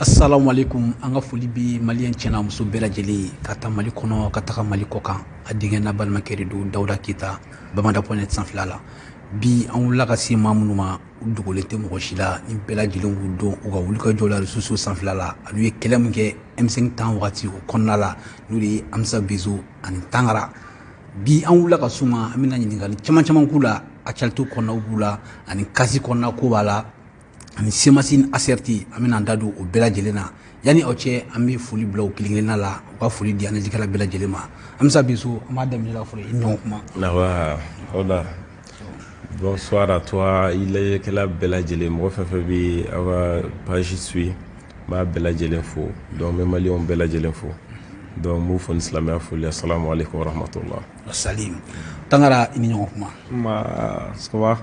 Assalamu alaikum an ka foli bi maliyɛn cɛna muso bɛɛ lajɛlen ka taa Mali kɔnɔ ka taga Mali kɔ kan a denkɛ n'a balimakɛ de don Dawuda Keyita Bamada.net sanfɛla la bi an wulila ka se maa minnu ma u dogolen tɛ mɔgɔ si la ni bɛɛ lajɛlen k'u dɔn u ka wulikajɔ la réseaux sociaux sanfɛla la olu ye kɛlɛ min kɛ M5 tan wagati o kɔnɔna la n'o de ye Amisa Bezo ani Tangara bi an wulila ka s'u ma an bɛna ɲininkali caman k'u la actualité kɔnɔnaw b'u la ani kasi kɔnɔna ko b'a la ani semasi ni aserti an bɛna an da don o bɛɛ lajɛlen na yanni aw cɛ an bɛ foli bila o kelen-kelenna la u ka foli di analytikɛla bɛɛ lajɛlen ma Amisa Bezo an b'a daminɛ la fɔlɔ i ɲɔgɔn kuma. Hola. Bonsoir à toi, il est que la belle jele mo fa bi awa page suit ma belle jele fo donc même mali on belle jele fo donc mo fon islamia fo assalamu alaikum wa rahmatullah salim Tangara i ni ɲɔgɔn kuma ma sawa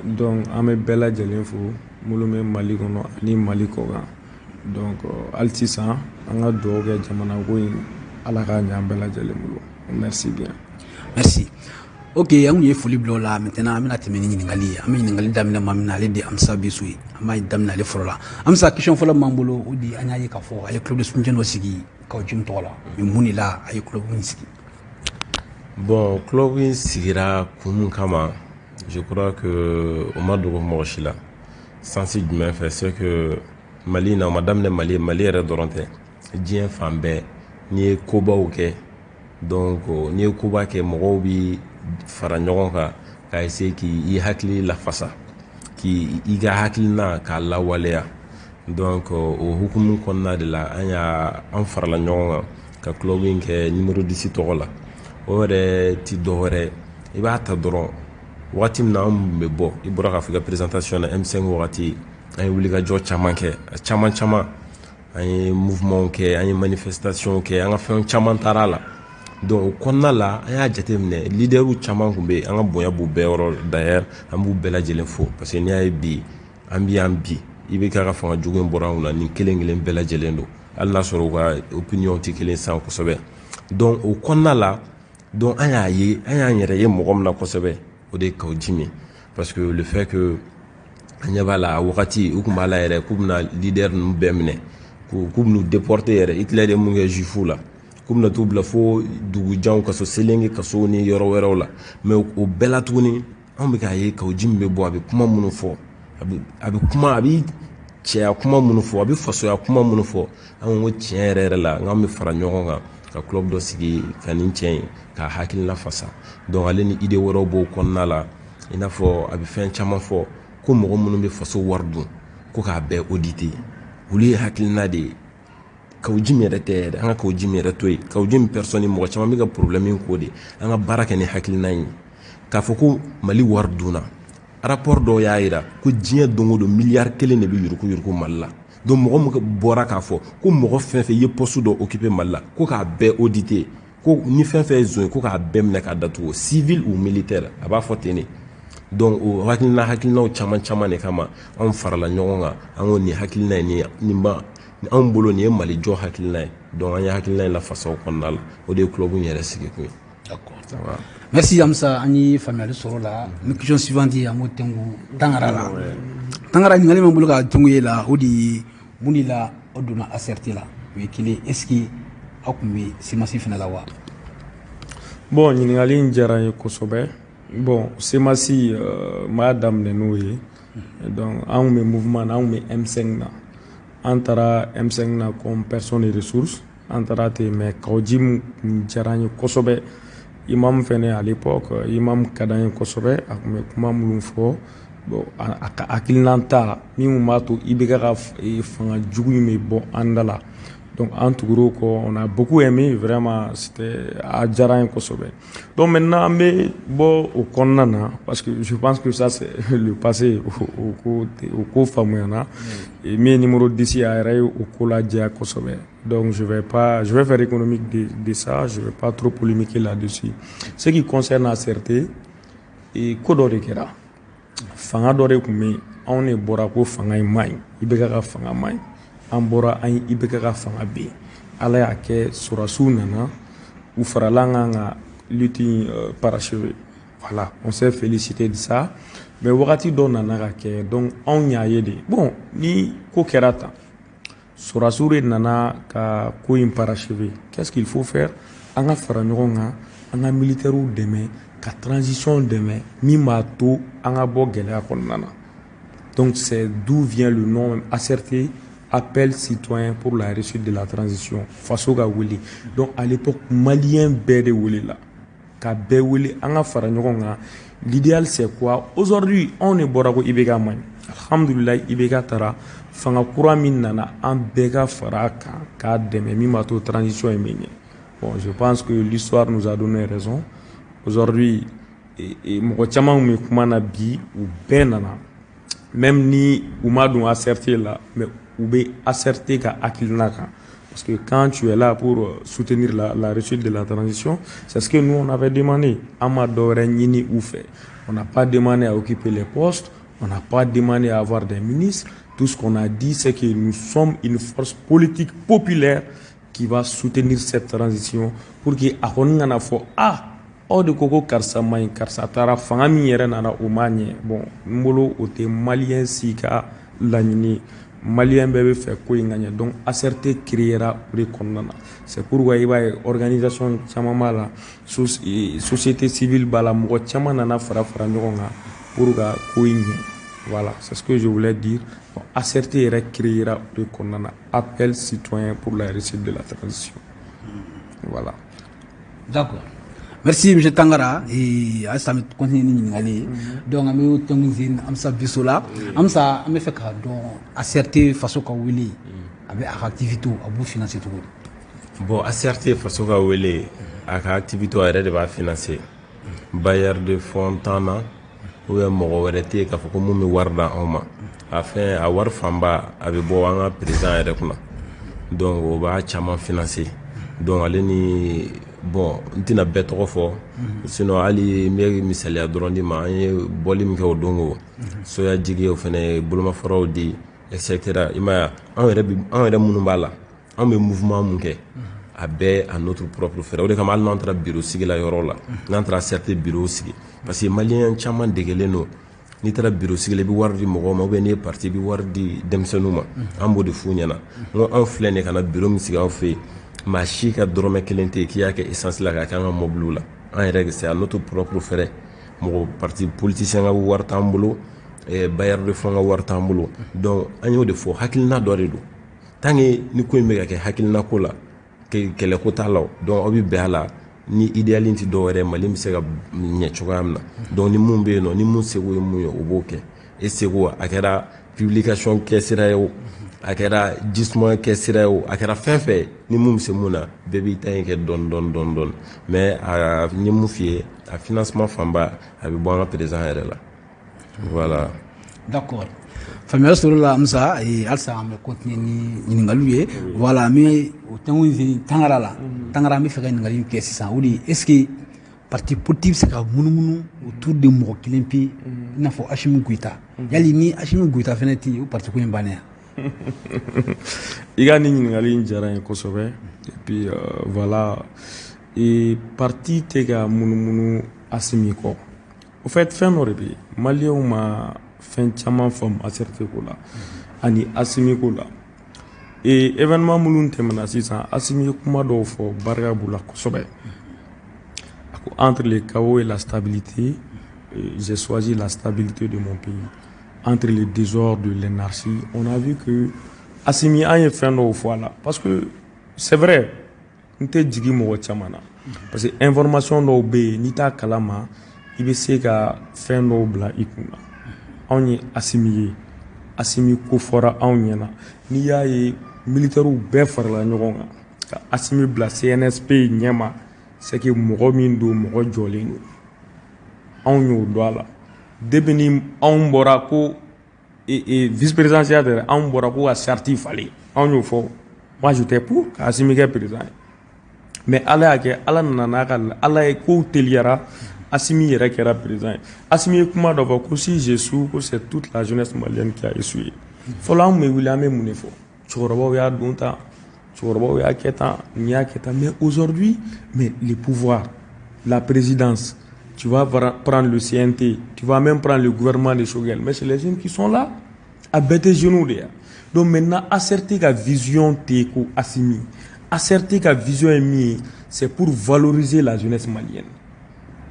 donc an bɛ bɛɛ lajɛlen fo minnu bɛ Mali kɔnɔ ani Mali kɔkan donc hali sisan an ka dugawu kɛ jamana ko in ala k'a ɲɛ an bɛɛ lajɛlen bolo merci bien. Merci. Ok, an ye foli bila o la maintenant an bɛna tɛmɛ ni ɲininkali ye an bɛ ɲininkali daminɛ maa min na ale de Amisa Bezo ye an b'a daminɛ ale fɔlɔ la Amisa question fɔlɔ min b'an bolo o de an y'a ye k'a fɔ a ye club de soutien dɔ sigi Kawo-Jim tɔgɔ la mais mun de la a ye club in sigi. Bon, club in sigira kun min kama je crois que o ma dogo mɔgɔ si la sansi jumɛn fɛ c'est que Mali na o ma daminɛ Mali yɛrɛ dɔrɔn tɛ diɲɛ fan bɛɛ n'i ye kobaw kɛ donc n'i ye koba kɛ mɔgɔw bi fara ɲɔgɔn kan ka essayer k'i hakili lafasa k'i ka hakilina k'a lawaleya donc o hukumu kɔnɔna de la an farala ɲɔgɔn kan ka club in kɛ numéro 10 tɔgɔ la o yɛrɛ ti dɔwɛrɛ i b'a ta dɔrɔn wagati min na an bɛ bɔ i bɔra k'a fɔ i ka présentation na M5 wagati an ye wulikajɔ caman kɛ caman an ye mouvement kɛ an ye manifestation kɛ an ka fɛn caman taara la donc o kɔnɔna la an y'a jateminɛ leaderu caman kun bɛ an ka bonya b'u bɛɛ yɔrɔ d'ailleurs an b'u bɛɛ lajɛlen fo parce que n'i y'a ye bi an bi i bɛ k'a ka fanga jugu in bɔra an kunna nin kelen bɛɛ lajɛlen don hali n'a sɔrɔ u ka opinion tɛ kelen san kosɛbɛ donc o kɔnɔna la donc an y'an yɛrɛ ye mɔgɔ min na kosɛbɛ o de ye Kawo-Jim ye parce que le fait que an ɲɛ b'a la wagati u kun b'a la yɛrɛ k'u bɛna leader ninnu bɛɛ minɛ k'u bɛn'u déporter yɛrɛ Hitler ye mun kɛ juifu la k'u bɛna t'u bila fo dugujanw kaso Selenge kaso ni yɔrɔ wɛrɛw la mais o bɛɛ la tuguni an bɛ k'a ye Kawo-Jim bɛ bɔ a bɛ kuma minnu fɔ a bɛ cɛya kuma minnu fɔ a bɛ fasoya kuma minnu fɔ an ko tiɲɛ yɛrɛ la an bɛ fara ɲɔgɔn kan ka club dɔ sigi ka nin cɛ in ka hakilina fasa donc ale ni idée wɛrɛw b'o kɔnɔna la i n'a fɔ a bɛ fɛn caman fɔ ko mɔgɔ minnu bɛ faso wari dun ko k'a bɛɛ auditer olu ye hakilina de ye Kawo-Jim yɛrɛ tɛ yɛrɛ an ka Kawo-Jim yɛrɛ to yen Kawo-Jim personne mɔgɔ caman bɛ ka problème ko de an ka baara kɛ ni hakilina in k'a fɔ ko Mali wari dunna rapport dɔw y'a jira ko diɲɛ don o don miliyari 1 de bɛ yuruku Mali la donc mɔgɔ min bɔra k'a fɔ ko mɔgɔ fɛn fɛn ye poste dɔ occuper Mali la ko k'a bɛɛ auditer ko ni fɛn fɛn ye zon ye ko k'a bɛɛ minɛ k'a datugu civil ou militaire a b'a fɔ ten de donc o hakilinaw caman de kama an farala ɲɔgɔn kan an ko nin hakilina ye nin an bolo nin ye Mali jɔ hakilina ye donc an ye hakilina in lafasa o kɔnɔna la o de ye club in yɛrɛ sigi kun ye. D'accord. Merci Amsa an ye faamuyali sɔrɔ la ni question suivante an b'o tɛnku Tangara la Tangara ɲininkali min bolo ka tɛnku e la o de ye mun de la aw donna ACRT la o ye kelen est ce que aw tun bɛ semasi fana la wa. Bon ɲininkali in diyara n ye kosɛbɛ bon semasi m'a daminɛ n'o ye donc an kun bɛ mouvement na an kun bɛ M5 na an taara M5 na comme personne de ressources an taara ten mais Kawo-Jim kun diyara n ye kosɛbɛ imam fɛnɛ à l'époque imam ka d'an ye kosɛbɛ a kun bɛ kuma minnu fɔ bon a ka hakilina ta min kun b'a to i bɛ ka fanga jugu in bɛ bɔ an da la donc en tugur'o kɔ on a beaucoup aimé vraiment c'était a diyara n ye kosɛbɛ donc maintenant an bɛ bɔ o kɔnɔna na parce que je pense que ça c'est le passé o ko faamuyana min ye numéro 10 a yɛrɛ ye o ko ladiya kosɛbɛ donc je vais faire économique de ça je vais pas trop polémiquer là-dessus ce qui concerne ACRT ko dɔ de kɛra fanga dɔ de tun bɛ yen anw de bɔra ko fanga in man ɲi i bɛ ka fanga man ɲi an bɔra an ye IBK ka fanga bɛ yen ala y'a kɛ sɔrɔdasiw nana u farala an kan ka lutte parachever voilà on s'est félicité de ça mais wagati dɔ nana ka kɛ donc anw y'a ye de bon ni ko kɛra tan Sorasure nana ka ko in parachever. Qu'est-ce qu'il faut faire? An ka fara ɲɔgɔn kan, an ka militaires dɛmɛ, ka transition dɛmɛ, min b'a to an ka bɔ gɛlɛya kɔnɔna na. Donc c'est d'où vient le nom ACRT, appel citoyen pour la réussite de la transition. Faso ka wele. Donc à l'époque, Malien bɛɛ de wele la. Ka bɛɛ wele, an ka fara ɲɔgɔn kan. L'idéal c'est quoi? Aujourd'hui, on est bɔra ko IBK man ɲi. Alhamdulillah, IBK taara fanga kura min nana, an bɛɛ ka fara a kan k'a dɛmɛ min b'a to transition in bɛ ɲɛ. Bon, je pense que l'histoire nous a donné raison. Aujourd'hui, mɔgɔ caman bɛ kuma na bi, u bɛɛ nana. Même ni u ma don ACRT la, mais u bɛ ACRT ka hakilina kan. Parce que quand tu es là pour soutenir la réussite de la transition, c'est ce que nous on avait demandé. Amadore Nini Oufé. On n'a pas demandé à occuper les postes, on n'a pas demandé à avoir des ministres. Tout ce qu'on a dit, c'est que nous sommes une force politique populaire qui va soutenir cette transition pour que Akoningana fo o de koko karsa main karsa tara fanga mi yɛrɛ nana o ma ɲɛ. Bon, n bolo o tɛ malien si ka laɲini. Malien bɛɛ bɛ fɛ ko in ka ɲɛ. Donc ACRT créera o de kɔnɔna na. C'est pourquoi i b'a ye organisation caman b'a la, société civile b'a la, mɔgɔ caman nana fara ɲɔgɔn kan pour ka ko in ɲɛ. Voilà, c'est ce que je voulais dire. Donc, ACRT yɛrɛ créera o de kɔnɔna na. Appel citoyen pour la réussite de la transition. Voilà. D'accord. Merci M. Tangara et ça me continue d'aller. Donc ami tongzin amsa bisola amsa ame feka donc ACRT façon ka wili avec activité abu financer tout. Bon, ACRT façon ka wili ak activité yɛrɛ de b'a financer. Bailleur de fonds tana ou mɔgɔ wɛrɛ tɛ k'a fɔ ko mun bɛ wari da anw ma. Afin a wari fanba a bɛ bɔ an ka président yɛrɛ kunna. Donc o b'a caman financer. Donc ale ni bon n tɛna bɛɛ tɔgɔ fɔ sinon hali n bɛ misaliya dɔrɔn di ma an ye bɔli min kɛ o don o soya jigi o fana bolomafaraw di etc. i m'a ye an yɛrɛ minnu b'a la an bɛ mouvement mun kɛ a bɛɛ à notre propre frais o de kama hali n'an taara bureau sigi la yɔrɔ la n'an taara CRT bureau sigi parce que maliyɛn caman degelen don n'i taara bureau sigi la i bɛ wari di mɔgɔw ma ou bien n'i ye parti i bɛ wari di denmisɛnninw ma an b'o de f'u ɲɛna n ko anw filɛ nin ye ka na bureau min sigi anw fɛ yen maa si ka dɔrɔmɛ kelen tɛ yen k'i y'a kɛ essence la k'a kɛ an ka mobiliw la an yɛrɛ c'est à notre propre frais mɔgɔ parti politicien ka wari t'an bolo bailleur de fonds ka wari t'an bolo donc an y'o de fɔ hakilina dɔ de don tant que ni ko in bɛ ka kɛ hakilina ko la kɛlɛko t'a la donc aw bɛ bɛn a la ni idéal tɛ dɔ wɛrɛ Mali bɛ se ka ɲɛ cogoya min na donc ni mun bɛ yen nɔ ni mun seko ye mun ye o b'o kɛ e seko a kɛra publication kɛ sira ye o a kɛra jisuma kɛ sira ye o a kɛra fɛn fɛn ni mun bɛ se mun na bɛɛ b'i ta in kɛ dɔɔni mais a n ye mun f'i ye a financement fanba a bɛ bɔ an ka président yɛrɛ la voilà. D'accord. Famille sur la Amsa et Alsa me continue ni ɲininkaliw ye voilà mais o tɛnku Tangara la Tangara mi fɛ ka ɲininkali kɛ sisan o de est-ce que parti politique bɛ se ka munumunu autour de mɔgɔ kelen pe i n'a fɔ Assimi Goïta yali ni Assimi Goïta fɛnɛ tɛ yen o parti ko in bannen ya. I ka nin ɲininkali in diyara n ye kosɛbɛ et puis voilà et parti tɛ ka munumunu Assimi kɔ au fait fɛn dɔ de bɛ yen maliyɛnw ma fɛn caman faamu ACRT ko la ani Assimi ko la et événement minnu tɛmɛna sisan Assimi ye kuma dɔw fɔ barika b'u la kosɛbɛ a ko entre le chaos et la stabilité j'ai choisi la stabilité de mon pays. Entre le désordre de l'énarchie, on a vu que Assimi a un fait au foie parce que c'est vrai, nous t'es dit parce que information no be ni ta kalama, il be se ka fait no bla ikuna. On y Assimi ko fora on yana. Ni ya ye militaire ou be farla ɲɔgɔn kan. Assimi bla CNSP ɲɛma, c'est que mɔgɔ min do mɔgɔ jɔlen do. On y'o do ala. Depuis ni anw bɔra ko vice-présidentiel de anw bɔra ko ka charte falen anw y'o fɔ moi j'étais pour ka Assimi kɛ président mais ala y'a kɛ ala nana n'a ka ala ye kow teliyara Assimi yɛrɛ kɛra président ye Assimi ye kuma dɔ fɔ ko si j'échoue ko c'est toute la jeunesse malienne qui a échoué fɔlɔ an bɛ wuli an bɛ mun de fɔ cɛkɔrɔbaw y'a don tan cɛkɔrɔbaw y'a kɛ tan nin y'a kɛ tan mais aujourd'hui mais les pouvoirs la présidence. Tu vas prendre le CNT, tu vas même prendre le gouvernement de Choguel. Mais c'est les jeunes qui sont là. a bɛɛ tɛ jeunes de ya donc maintenant ACRT ka vision tɛ ko Assimi ACRT ka vision ye min ye c'est pour valoriser la jeunesse malienne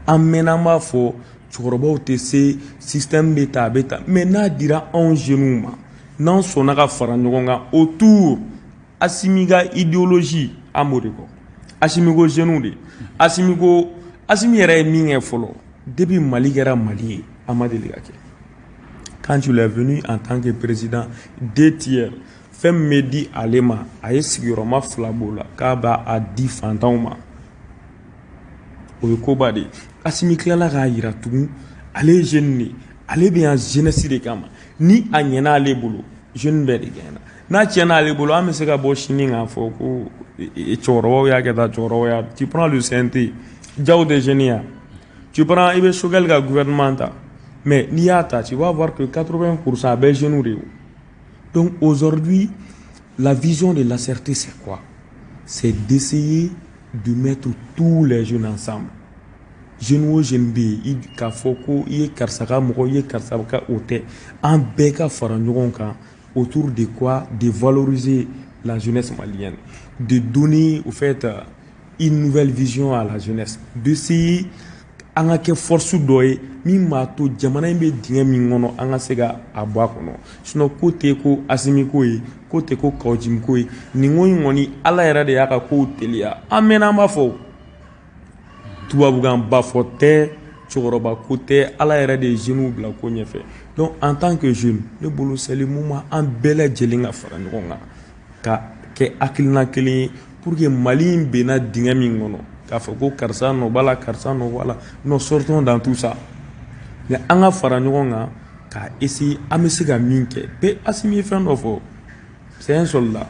an mɛnna an b'a fɔ cɛkɔrɔbaw tɛ se système bɛ ta a bɛ ta mais n'a dira anw jeunes ma n'an sɔnna ka fara ɲɔgɔn kan autour Assimi ka idéologie an b'o de kɔ Assimi ko jeunes de Assimi yɛrɛ ye min kɛ fɔlɔ depuis Mali kɛra Mali ye a ma deli ka kɛ quand il est venu en tant que président 2 tiers fɛn min bɛ di ale ma a ye sigiyɔrɔma 2 b'o la k'a b'a di fantanw ma o ye koba de ye Assimi tilala k'a yira tugun ale ye jeune de ale bɛ yan jeunesse de kama ni a ɲɛna ale bolo jeune bɛɛ de gagné n'a tiɲɛna ale bolo an bɛ se ka bɔ sini k'a fɔ ko cɛkɔrɔbaw y'a kɛ tan cɛkɔrɔbaw y'a tu prends le CNT jaw de jeunes ya tu prends i bɛ Choguel ka gouvernement ta mais n'i y'a ta tu vas voir que 80% a bɛɛ jeunes de ye donc aujourd'hui la vision de l'ACRT c'est quoi c'est d'essayer de mettre tous les jeunes ensemble jeune o jeune bɛ yen k'a fɔ ko i ye karisa ka mɔgɔ i ye karisa ka o tɛ an bɛɛ ka fara ɲɔgɔn kan autour de quoi de valoriser la jeunesse malienne de donner au fait une nouvelle vision à la jeunesse d'essayer an ka kɛ force dɔ ye min b'a to jamana in bɛ dingɛ min kɔnɔ an ka se ka a bɔ a kɔnɔ sinon ko tɛ ko Assimi ko ye ko tɛ ko Kawojimi ko ye nin ko in kɔni Ala yɛrɛ de y'a ka kow teliya an mɛnna an b'a fɔ tubabukan ba fɔ tɛ cɛkɔrɔba ko tɛ Ala yɛrɛ de ye jeunes bila ko ɲɛfɛ donc en tant que jeune ne bolo c'est le moment an bɛɛ lajɛlen ka fara ɲɔgɔn kan ka kɛ hakilina kelen ye pour que Mali in benna dingɛ min kɔnɔ k'a fɔ ko karisa nɔ b'a la karisa nɔ b'a la non sortons dans tout ça mais an ka fara ɲɔgɔn kan k'a essayer an bɛ se ka min kɛ bɛɛ Assimi ye fɛn dɔ fɔ c'est un soldat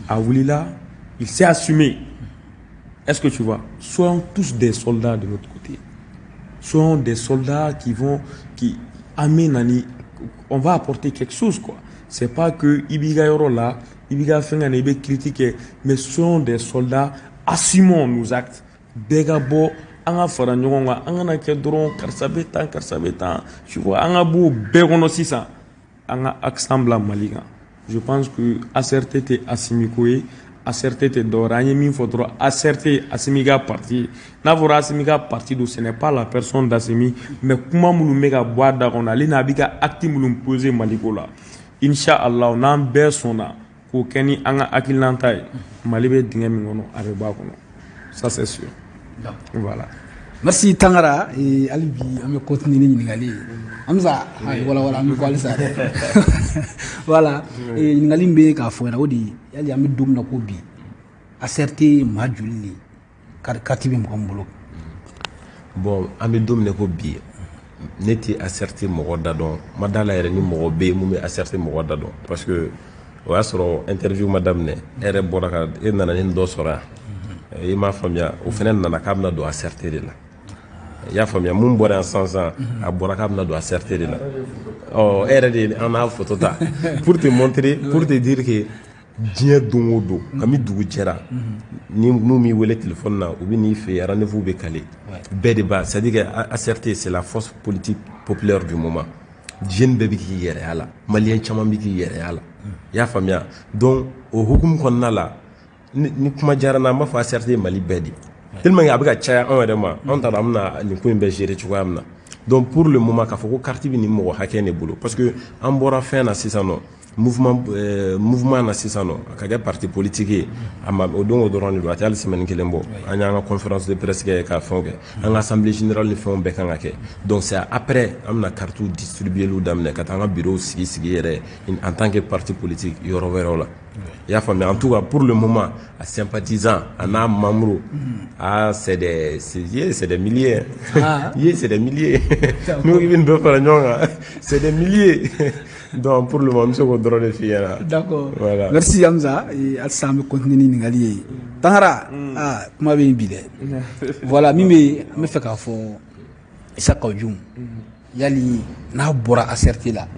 a wulila il s'est assumé est-ce que tu vois soyons tous des soldats de notre côté soyons des soldats qui amènent nani on va apporter quelque chose quoi c'est pas que ibiga yoro là ibiga fenga ne be critiquer mais soyons des soldats assumons nos actes bɛɛ ka bɔ an ka fara ɲɔgɔn kan an kana kɛ dɔrɔn karisa bɛ tan tu vois an ka bɔ bɛɛ kɔnɔ sisan an ka accent bila Mali kan je pense que ACRT tɛ Assimi ko ye ACRT tɛ dɔwɛrɛ an ye min fɔ dɔrɔn ACRT ye Assimi ka parti n'a fɔra Assimi ka parti don ce n'est pas la personne d'Assimi mais kuma minnu bɛ ka bɔ a da kɔnɔ ale n'a bɛ ka acte minnu poser Mali ko la Inch'Allah n'an bɛɛ sɔnna k'o kɛ ni an ka hakilinata ye Mali bɛ dingɛ min kɔnɔ a bɛ bɔ a kɔnɔ ça c'est sûr voilà merci Tangara hali bi an bɛ continuer ni ɲininkali ye Hamza wala an bɛ ko halisa dɛ voilà ɲininkali min bɛ k'a fɔ ɲɛna o de ye yali an bɛ don min na ko bi ACRT maa joli de carte bɛ mɔgɔ min bolo bon an bɛ don min na ko bi ne tɛ ACRT mɔgɔ da dɔn ma da la yɛrɛ ni mɔgɔ bɛ yen mun bɛ ACRT mɔgɔ da dɔn parce que o y'a sɔrɔ interview ma daminɛ e yɛrɛ bɔra ka e nana ni dɔ sɔrɔ yan i m'a faamuya o fana nana k'a bɛna don ACRT de la i y'a faamuya mun bɔra yan sisan a bɔra k'a bɛna don ACRT de la ɔ e yɛrɛ de an n'a photo ta pour te montrer pour te dire que diɲɛ don o don kabini dugu jɛra n'u m'i wele téléphone na u bɛ n'i fɛ yen rendez-vous bɛ caler bɛɛ de b'a c'est à dire que ACRT c'est la force politique populaire du moment jeune bɛɛ bɛ k'i yɛrɛya la maliyɛn caman bɛ k'i yɛrɛya la i y'a faamuya donc o hukumu kɔnɔna la ni kuma diyara n na an b'a fɔ ACRT ye Mali bɛɛ de tellement que a bɛ ka caya anw yɛrɛ ma anw t'a dɔn an bɛna nin ko in bɛɛ gérer cogoya min na donc pour le moment k'a fɔ ko carte bɛ nin mɔgɔ hakɛ de bolo parce que an bɔra fɛn na sisan nɔ mouvement na sisan nɔ a ka kɛ parti politique ye a ma o don o dɔrɔn de don a tɛ hali semaine kelen bɔ an y'an ka conférence de presse kɛ ka fɛnw kɛ an ka assemblée générale ni fɛnw bɛɛ kan ka kɛ donc c'est après an bɛna carte distribuer lu daminɛ ka taa an ka bureau sigi yɛrɛ en tant que parti politique yɔrɔ wɛrɛw la i y'a faamuya en tout cas pour le moment a sympathisant a n'a membre c'est des milliers c'est des milliers nous qui bɛ fara ɲɔgɔn kan c'est des milliers donc pour le moment n bɛ se k'o dɔrɔn de f'i ɲɛna d'accord voilà merci Hamza halisa an bɛ continuer ni ɲininkali ye Tangara kuma bɛ yen bi dɛ voilà min bɛ an bɛ fɛ k'a fɔ Isa Kawojimi yali n'a bɔra ACRT la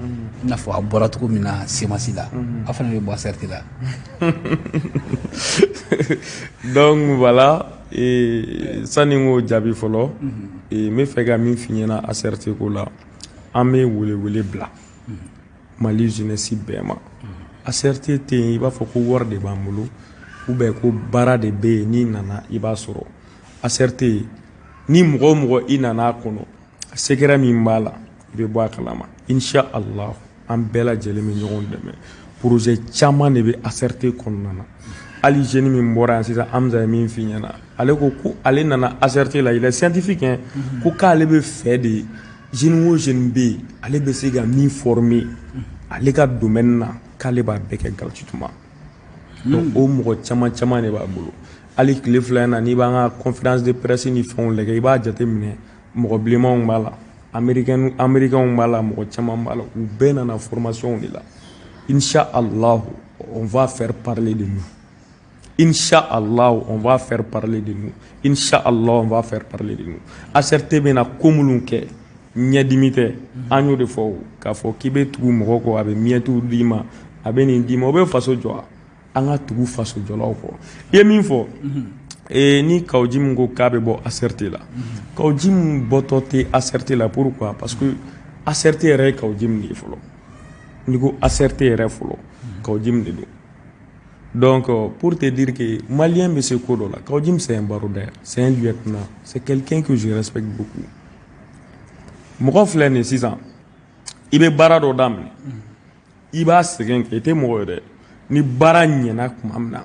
i n'a fɔ a bɔra cogo min na CEMACI la a fana bɛ bɔ ACRT la donc voilà sani n k'o jaabi fɔlɔ n bɛ fɛ ka min f'i ɲɛna ACRT ko la an bɛ welewele bila Mali jeunesse bɛɛ ma ACRT tɛ yen i b'a fɔ ko wari de b'an bolo ou bien ko baara de bɛ yen n'i nana i b'a sɔrɔ ACRT ni mɔgɔ o mɔgɔ i nana a kɔnɔ secret min b'a la i bɛ bɔ a kalama inshallah an bɛɛ lajɛlen bɛ ɲɔgɔn dɛmɛ projet caman de bɛ ACRT kɔnɔna na hali jeune min bɔra yan sisan Amza ye min f'i ɲɛna ale ko ko ale nana ACRT la il est scientifique hein ko k'ale bɛ fɛ de jeune o jeune bɛ yen ale bɛ se ka min former ale ka domaine na k'ale b'a bɛɛ kɛ gratuitement donc o mɔgɔ caman caman de b'a bolo hali tile fila in na n'i b'an ka conférence de presse ni fɛnw lajɛ i b'a jate minɛ mɔgɔ bilenmanw b'a la américains b'a la mɔgɔ caman b'a la u bɛɛ nana formation de la Inch'Allah on va faire parler de nous Inch'Allah on va faire parler de nous Inch'Allah on va faire parler de nous ACRT bɛna ko minnu kɛ ɲɛdimi tɛ an y'o de fɔ k'a fɔ k'i bɛ tugu mɔgɔ kɔ a bɛ miɛtu d'i ma a bɛ nin d'i ma o bɛ faso jɔ an ka tugu faso jɔlaw kɔ i ye min fɔ ni Kawjim ko k'a bɛ bɔ ACRT la Kawjim bɔtɔ tɛ ACRT la pourquoi parce que ACRT yɛrɛ ye Kawjim de ye fɔlɔ n'i ko ACRT yɛrɛ fɔlɔ Kawjim de don donc pour te dire que Malien bɛ se ko dɔ la Kawjim c'est un baroudeur c'est un lieutenant c'est quelqu'un que je respecte beaucoup mɔgɔ filɛ nin sisan i bɛ baara dɔ daminɛ i b'a sɛgɛn kɛ i tɛ mɔgɔ ye dɛ ni baara ɲɛna tuma min na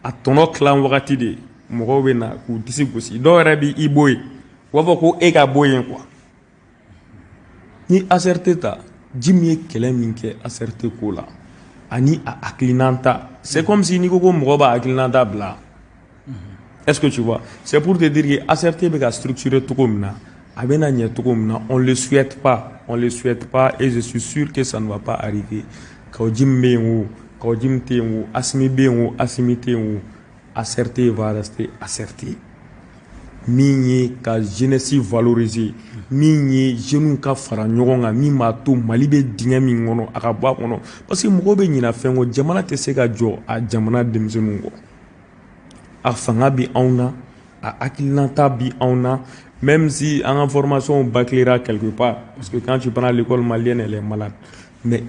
a tɔnɔ tilan wagati de mɔgɔw bɛ na k'u disi gosi dɔw yɛrɛ bɛ i bɔ yen u b'a fɔ ko e ka bɔ yen quoi ni ACRT ta Jim ye kɛlɛ min kɛ ACRT ko la ani a hakilinata c'est comme si n'i ko ko mɔgɔ b'a hakilinata bila est-ce que tu vois c'est pour te dire que ACRT bɛ ka structurer cogo min na a bɛna ɲɛ cogo min na on le souhaite pas et je suis sûr que ça ne va pas arriver Kawjim bɛ yen o Kawjim tɛ yen o Assimi bɛ yen o Assimi tɛ yen o ACRT va rester ACRT min ye ka jeunesse valoriser min ye jeunes ka fara ɲɔgɔn kan min b'a to Mali bɛ dingɛ min kɔnɔ a ka bɔ a kɔnɔ parce que mɔgɔw bɛ ɲinɛ fɛn kɔ jamana tɛ se ka jɔ a jamana denmisɛnninw kɔ a fanga bi anw na a hakilinata bi anw na même si an ka formation bâclera quelque part parce que quand tu prends l'école malienne elle est malade mais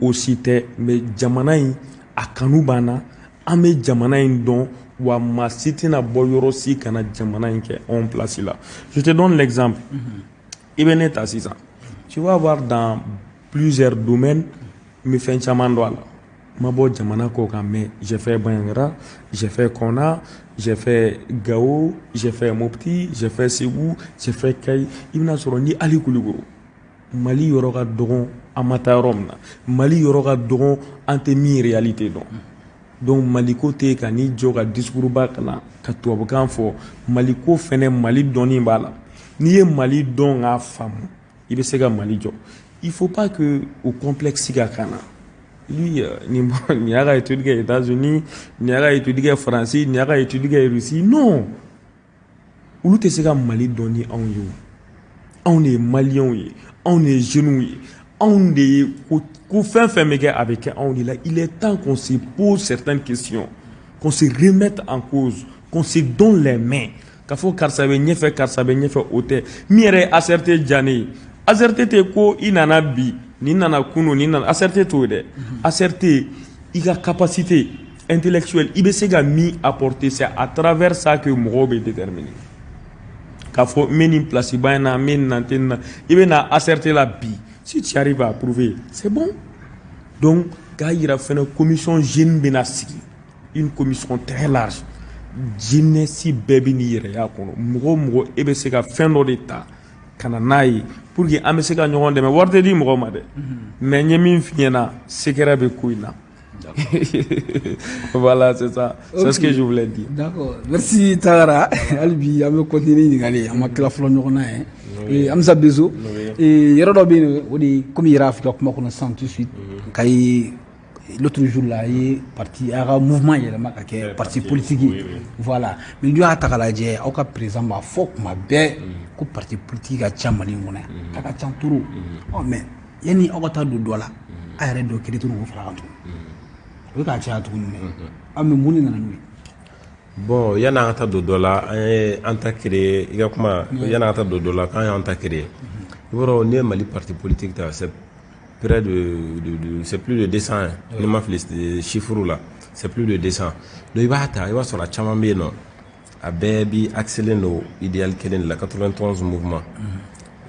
aussi tɛ mais jamana in a kanu b'an na an bɛ jamana in dɔn wa maa si tɛna bɔ yɔrɔ si kana jamana in kɛ en place la je te donne l'exemple i bɛ ne ta sisan tu vas voir dans plusieurs domaines n bɛ fɛn caman dɔn a la ma bɔ jamana kɔ kan mais j'ai fait Bandiagara j'ai fait Kona j'ai fait Gao j'ai fait Mopti j'ai fait Ségou j'ai fait Kayi i bɛna sɔrɔ ni Ali Kulukoro Mali yɔrɔ ka dɔgɔn an ma taa yɔrɔ min na Mali yɔrɔ ka dɔgɔn an tɛ min réalité dɔn donc Mali ko tɛ ka n'i jɔ ka discours ba kalan ka tubabukan fɔ Mali ko fɛnɛ Mali dɔnni b'a la n'i ye Mali dɔn k'a faamu i bɛ se ka Mali jɔ il faut pas que o complexe ka kana lui ni y'a ka étude kɛ États-Unis ni y'a ka étude kɛ France ni y'a ka étude kɛ Russie non olu tɛ se ka Mali dɔn ni anw ye anw de ye Maliens ye anw de ye jeunes ye anw de ye ko fɛn fɛn bɛ kɛ a bɛ kɛ anw de la il est temps qu'on se pose certaines questions qu'on se remette en cause qu'on se donne les mains k'a fɔ karisa bɛ ɲɛfɛ o tɛ min yɛrɛ ye ACRT diya ne ye ACRT tɛ ko i nana bi ni nana kunun ni nana ACRT t'o ye dɛ ACRT i ka capacité intellectuelle i bɛ se ka min apporter c'est à travers ça que mɔgɔw bɛ déterminer k'a fɔ n bɛ nin place ba in na n bɛ nin na n tɛ nin na i bɛ na ACRT la bi si tu arrives à prouver c'est bon donc k'a yira fɛnɛ commission jeune bɛna sigi une commission très large jeunesse bɛɛ bɛ n'i yɛrɛ y'a kɔnɔ mɔgɔ o mɔgɔ e bɛ se ka fɛn dɔ de ta ka na n'a ye pour que an bɛ se ka ɲɔgɔn dɛmɛ wari tɛ di mɔgɔ ma dɛ mais n ye min f'i ɲɛna secret bɛ ko in na voilà c'est ça c'est ce que je voulais dire d'accord merci Tagara hali bi an bɛ continuer ɲininkali an ma tila fɔlɔ ɲɔgɔn na ye Amza Bezo yɔrɔ dɔ bɛ yen o de comme i yɛrɛ y'a fɔ i ka kuma kɔnɔ sisan tout de suite ka ye l'autre jour là a ye parti a ka mouvement yɛlɛma ka kɛ parti politique ye voilà mais n'i y'a ta k'a lajɛ aw ka président b'a fɔ kuma bɛɛ ko parti politique ka ca Mali in kɔnɔ yan a ka ca trop mais yanni aw ka taa don dɔ la a yɛrɛ dɔ kiri turu k'o fara kan tuguni o bɛ k'a caya tuguni mais mun de nana n'o ye bon yanni an ka taa don dɔ la an ye an ta créer i ka kuma yanni an ka taa don dɔ la k'an y'an ta créer i b'a dɔn n'i ye Mali parti politique ta c'est près c'est plus de 200 ne m'a fait les chiffres là, c'est plus de 200. Donc il va sur la chama be non a baby accéléré no idéal kelen la 91 mouvement.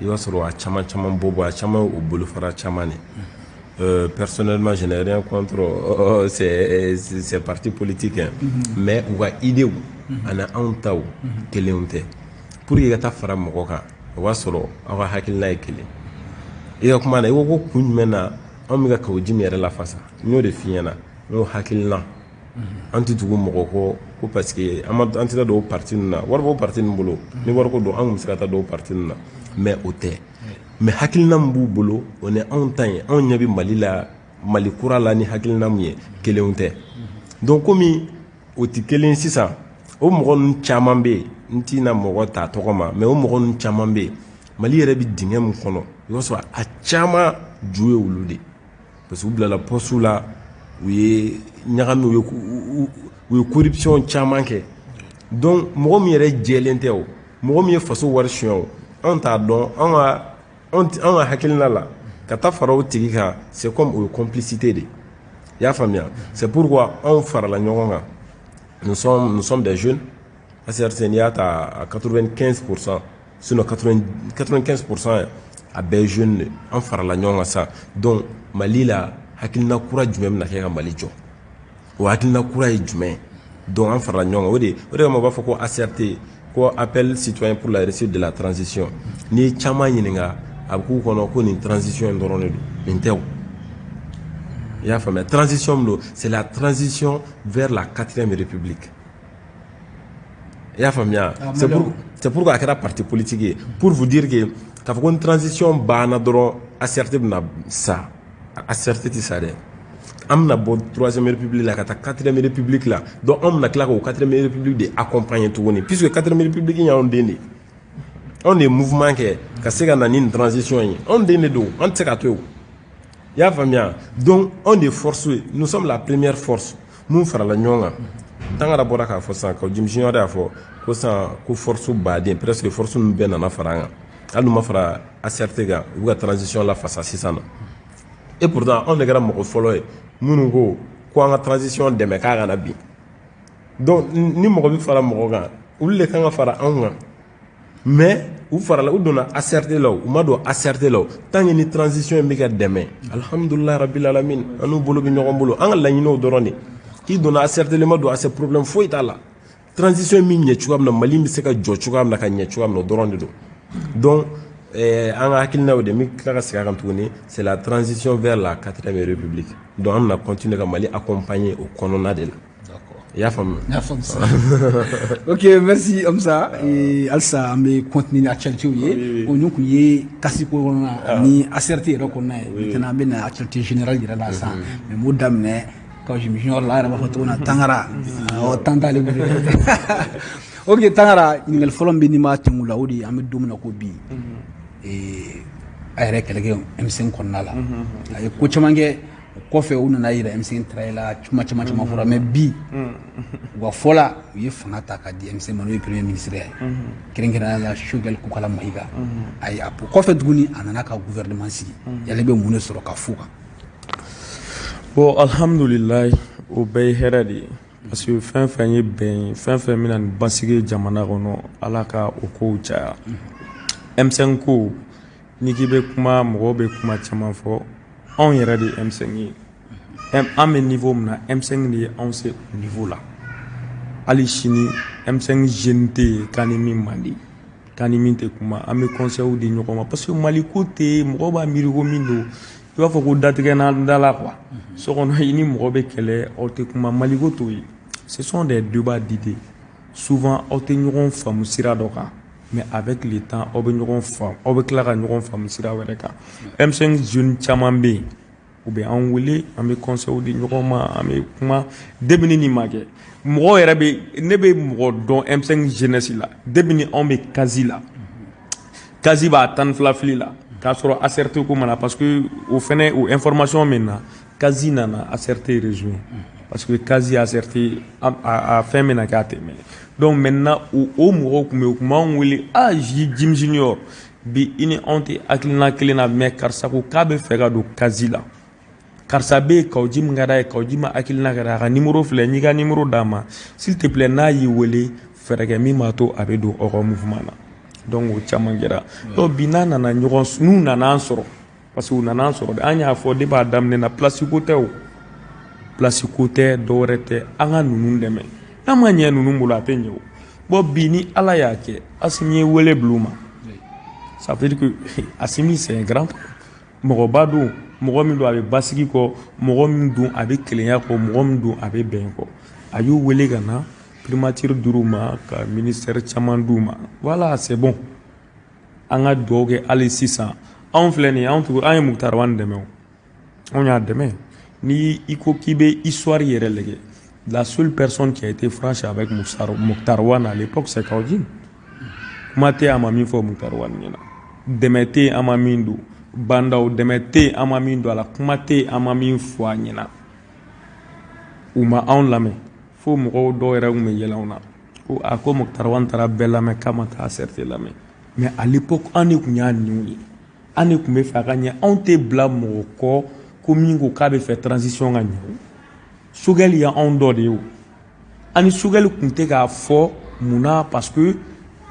Il va sur la chama bobo a chama au boulevard chama ne. Personnellement, je n'ai rien contre ces partis politiques, hein. Mais ou a idée ana antao keleunte pour y gata fara mokoka wa soro awa hakilna ekele e kuma na iwo kun mena amiga ka ujimi yare la fasa nyo de fiana no hakilna anti tugu mokoko ko parce que anti da do parti na warbo parti mbolo ni warko do an musata do parti na mais ote mais hakilna mbu bolo on est en temps on nyabi mali kura la ni hakilna muye keleunte donc comme oti kelen sisa o mogon chaman be ntina mogo ta togoma mais o mogon chaman be mali yere bi dingem kono yo so a chama juwe wulude parce que bla la posula oui nyagami oui corruption chaman ke donc mogo mi yere jelente o mogo mi faso warshion on ta don on hakilna la kata faro tigika c'est comme une complicité de ya famia c'est pourquoi on fera la nyonga. Nous sommes des jeunes, à certains niveaux à 95%, sinon 95% à des jeunes, en faire la nyonga ça. Donc, Mali la, hakilna kura jumem na kega Mali jo. Ou hakilna kura jumem. Donc, en faire la nyonga. Ode on va faire quoi asserter, quoi appel citoyen pour la réussite de la transition. Ni chama yininga, abu kono ko ni transition ndorone do. Inteo. La transition, c'est la transition vers la 4e République. C'est pourquoi il y a un parti politique. Pour vous dire que y a une transition, il y a ça. Il y a une 3e République, la 4e République. Là. Donc, on a la 4e République d'accompagner tout le monde. Puisque la 4e République, il y a un déni. On est mouvement qui est une transition. On est déni d'eau. On est déni. Ya famia donc on est forcé, nous sommes la première force nous fera la nyonga tangara boraka fo san ko jim junior fo ko san ko force badin presque force nous ben na faranga alu ma fara acertega ou la transition la face à sisana et pourtant on est grand mo follow munu go ko nga transition de me ka na bi donc ni mo bi fara mo ga ulle ka nga fara anga mais ou fara la ou dona acerter là ou ma do acerter là tant ni transition mi ka demain alhamdulillah rabbil alamin anu bolo bi ñogo bolo an la ñino doroni ki dona acerter le ma do assez problème fo itala transition mi ñe ci na mali mi se ka jo ci na ka ñe ci no doroni do donc an hakil na de mi ka ka kan tuni c'est la transition vers la 4e République donc on a continué ka mali accompagner au colonna de là. Ya femme. Ok, merci Amsa. Et Alsa, mais continuer à chercher. On nous qui kasi pour ni acerté reconnaît. Maintenant, ben à chercher général de la ça. Mais moi dame ne quand je me jure là, on va faire tourner Tangara. Tanta le. Ok, Tangara, il me follow benima tumula odi ame domina ko bi. Et ayre kelege M5 konnala. Ay ko chamange kofe una na ira M5 trailer chuma fura mais bi wa fola yi fanga ta ka di M5 manu premier ministre kirengera la shugel ku kala mahiga ay apu kofe duguni anana ka gouvernement si yale be munu soro ka fuka bon alhamdulillah o bay heradi parce que fin ye ben fin mina basige jamana kono alaka o ko cha M5 ko niki be kuma mo be kuma chama fo on yɛrɛ de M5 ye an bɛ niveau min na M5 de ye anw se niveau la hali sini M5 jeune tɛ yen k'an ni min man di k'an ni min tɛ kuma an bɛ conseils di ɲɔgɔn ma parce que Mali ko tɛ mɔgɔ b'a miiri ko min don i b'a fɔ ko datigɛ na da la quoi so kɔnɔ i ni mɔgɔ bɛ kɛlɛ aw tɛ kuma Mali ko t'o ye ce sont des débats d'idées souvent aw tɛ ɲɔgɔn faamu sira dɔ kan mais avec le temps aw bɛ ɲɔgɔn faamu aw bɛ tila ka ɲɔgɔn faamu sira wɛrɛ kan M5 jeune caman bɛ yen u bɛ an wele an bɛ conseils di ɲɔgɔn ma an bɛ kuma depuis ni ma kɛ mɔgɔ yɛrɛ bɛ ne bɛ mɔgɔ dɔn M5 jeunesse la depuis ni anw bɛ Kazi la Kazi b'a 12 fili la k'a sɔrɔ ACRT ko mana parce que o fɛnɛ o information min na Kazi nana ACRT rejoint parce que Kazi ACRT a fɛn min na k'a tɛmɛ donc maintenant o mɔgɔw tun bɛ u tun b'an wele Jim Junior bi ini onte akilina kelena me karsa ko kabe fega do kazila karsa be kawji ngada e kawji ma akilina gara ga numéro fle ni ga numéro dama s'il te plaît na yi wele ferege mi mato abedo oko mouvement na donc o chamangera to binana na nyogon nu na ansoro parce que nana ansoro anya fo de ba damne na place côté dorete anga nunu deme na manya nunu mula penyo bo bini ala yake asigné wele bluma ça veut dire que Assimi c'est un grand mogobado mogomindo avec basiki ko mogomindo avec kelenya ko mogomindo avec ben ko ayu wele gana primature duruma ka ministère chamanduma voilà c'est bon anga doge ali 600 on fleni on tout ay muktar wan deme on y a deme ni iko kibe histoire yere lege la seule personne qui a été franche avec Mokhtar Wan à l'époque c'est Kaudjim mate amami fo Mokhtar Wan nyina demete amamindu bandao demete amamindu ala kumate amami fo nyina uma on lame fo mo do era me yelauna ou ako Mokhtar Wan tara belame kama ta certé lame mais à l'époque on est kunya niwi on est kumé fa gagner on te blâme ko komingo kabe fait transition gagner Sugel ya on do de yo ani Sugel kunte ka fo muna parce que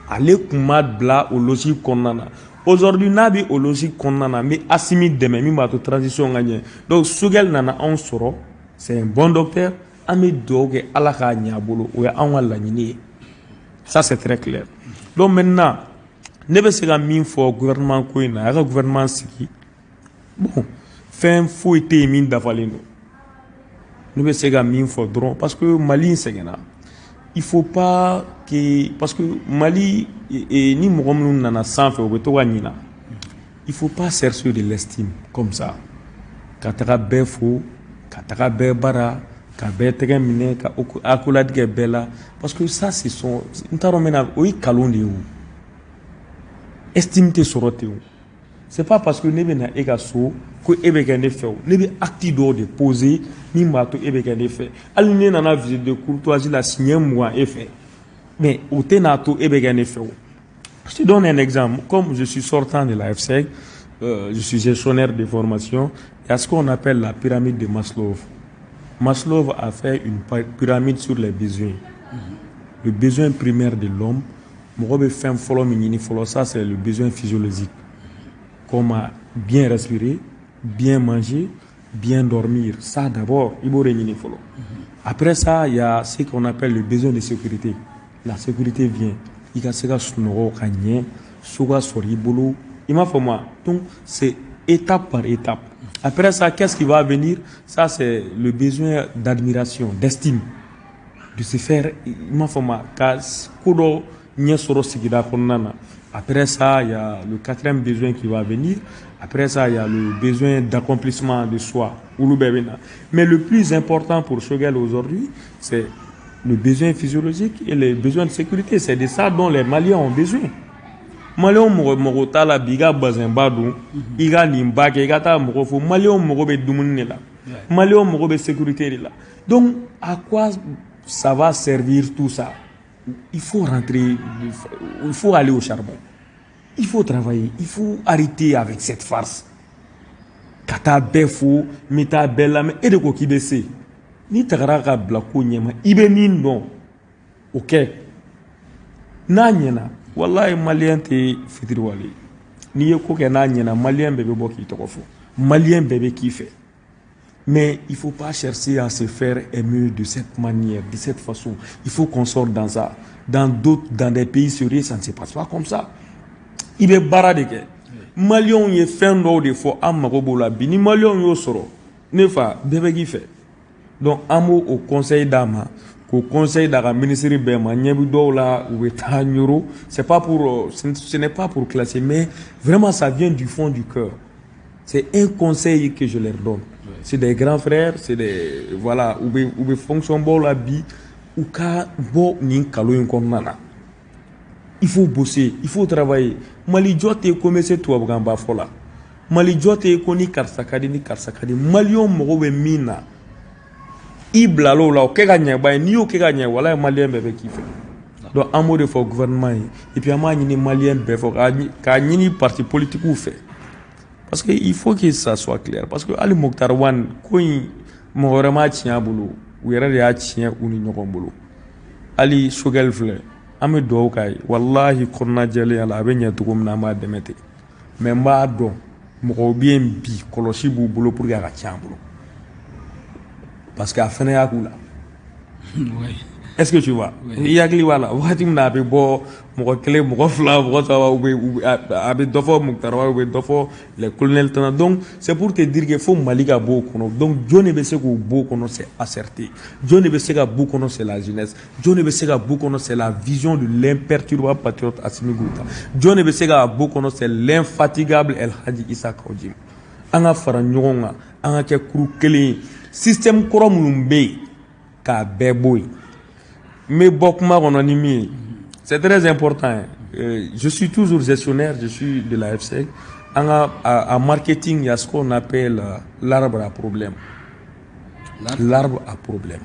ale kumad bla au logique konana aujourd'hui nabi au logique konana mais Assimi demain mi ma to transition gagner donc Sugel nana on soro c'est un bon docteur ami doge ala ka nyabolo o ya an wala nyini ça c'est très clair donc maintenant ne be se ka min fo gouvernement ko ina ka gouvernement siki bon fin fo été min dafalendo nous be se ka min fo dron parce que Mali segena il faut pas que parce que Mali et ni mogomnu nana sanfe o be to wanyina il faut pas chercher de l'estime comme ça kataka befo kataka be bara ka be tege mine ka akula dige bela parce que ça c'est son ntaro mena o kalon de ou estime te sorote ou c'est pas parce que nebe na ega so ko ebe gane fait nebe acte do de poser ni mato ebe gane fait aline na visite de courtoisie la signer moi effet mais au tenato ebe gane fait. Je te donne un exemple. Comme je suis sortant de la FSEC, je suis gestionnaire de formation, il y a ce qu'on appelle la pyramide de Maslow. Maslow a fait une pyramide sur les besoins. Le besoin primaire de l'homme, ça c'est le besoin physiologique. Comme bien respirer, bien manger, bien dormir. Ça d'abord, il faut follow. Après ça, il y a ce qu'on appelle le besoin de sécurité. La sécurité vient. Il y a ce il m'a fait moi. Donc, c'est étape par étape. Après ça, qu'est-ce qui va venir? Ça, c'est le besoin d'admiration, d'estime. De se faire, il m'a fait moi. Après ça, il y a le quatrième besoin qui va venir. Après ça, il y a le besoin d'accomplissement de soi. Mais le plus important pour Shogel aujourd'hui, c'est le besoin physiologique et les besoins de sécurité. C'est de ça dont les Maliens ont besoin. Maliens ont la biga bazimbadou, iga limbake, iga ta moko, Maliens ont be doumoune là. Maliens ont be sécurité là. Donc, à quoi ça va servir tout ça? Il faut rentrer, il faut aller au charbon. Il faut travailler, il faut arrêter avec cette farce. Kata befo, meta bella, mais et de quoi qui baisse. Ni tagaraka blako nyema, ibe min don. Ok. Na nyena, wallahi malien te fitri wali. Ni yeko ke na nyena, malien bébé boki tokofo. Malien bébé qui fait. Mais il ne faut pas chercher à se faire aimer de cette manière, de cette façon. Il faut qu'on sorte dans ça. Dans d'autres, dans des pays sérieux, ça ne se passe pas comme ça. Il est baradeke. Malion y est fin d'eau de fois à Marobola. Ni Malion y soro. Ne fa, bébé qui fait. Donc, un mot au conseil d'Ama, au conseil d'Ara, ministère Bema, Nyebudola ou Etanyoro, ce n'est pas pour classer, mais vraiment ça vient du fond du cœur. C'est un conseil que je leur donne. C'est des grands frères, c'est des voilà ou be fonction bon la vie ou ka bo nin kalo yin komana. Il faut bosser, il faut travailler. Mali jote comme c'est toi gamba fola. Mali jote ko ni karsakadi ni karsakadi. Malion mo be mina. Iblalo la o ke ganya ba ni o ke ganya wala malien bebe ki fait. donc en mode de fort gouvernement et puis à moi ni malien befo ka ni parti politique ou fait parce que il faut que ça soit clair parce que Ali Mokhtar Wan ko mo vraiment tient bolo ou yɛrɛ de y'a tiɲɛ u ni ɲɔgɔn bolo hali Sogɛl filɛ an bɛ dugawu k'a ye walahi kɔnɔna jɛlenya la a bɛ ɲɛ cogo min na an b'a dɛmɛ ten mais n b'a dɔn mɔgɔw bɛ yen bi kɔlɔsi b'u bolo pour que a ka tiɲɛ an bolo parce que a fɛnɛ y'a k'u la est-ce que tu vois i hakili b'a la wagati min na a bɛ bɔ mɔgɔ kelen mɔgɔ fila mɔgɔ saba a bɛ dɔ fɔ Mokhtar Wan u bɛ dɔ fɔ les colonels tana donc c'est pour te dire que fo Mali ka bɔ o kɔnɔ donc jɔn de bɛ se k'o bɔ o kɔnɔ c'est ACRT jɔn de bɛ se ka bɔ o kɔnɔ c'est la jeunesse jɔn de bɛ se ka bɔ o kɔnɔ c'est la vision de l'imperturbable patriote Assimi Goïta jɔn de bɛ se ka bɔ o kɔnɔ c'est l'infatigable El Hadji Issa Kawjim an ka fara ɲɔgɔn kan an ka kɛ kuru kelen ye système kɔrɔ minnu bɛ yen k'a bɛɛ bɔ yen mais c'est très important. Je suis toujours gestionnaire, je suis de la FCEC. En marketing, il y a ce qu'on appelle l'arbre à problème. L'arbre à problème.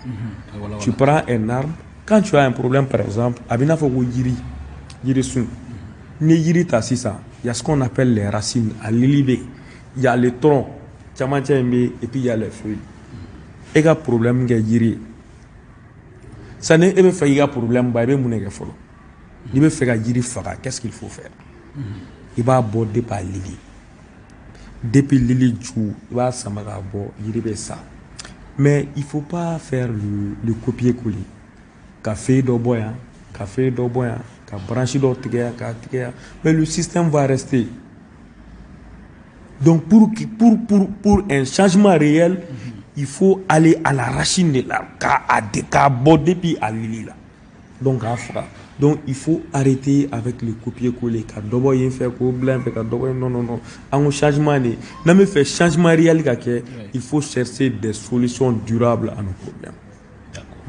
Voilà. Tu prends un arbre, quand tu as un problème par exemple, il y a ce qu'on appelle les racines, à l'ilibé. Il y a les troncs, et puis il y a les feuilles. Et le problème est yiri. Ça n'est pas un problème, il veut faire yiri faga, qu'est-ce qu'il faut faire? Il va aborder par Lili. Depuis Lili Djou, il va s'amarrer yiri ça. Mais il ne faut pas faire le copier-coller. Café d'oboya, café d'oboya, branché d'ortiga, mais le système va rester. Donc pour un changement réel, il faut aller à la racine de l'arbre, qu'à aborder puis à Lili là. Donc il faut arrêter avec le copier-coller. Non. En changement, fait changement réel, il faut chercher des solutions durables à nos problèmes.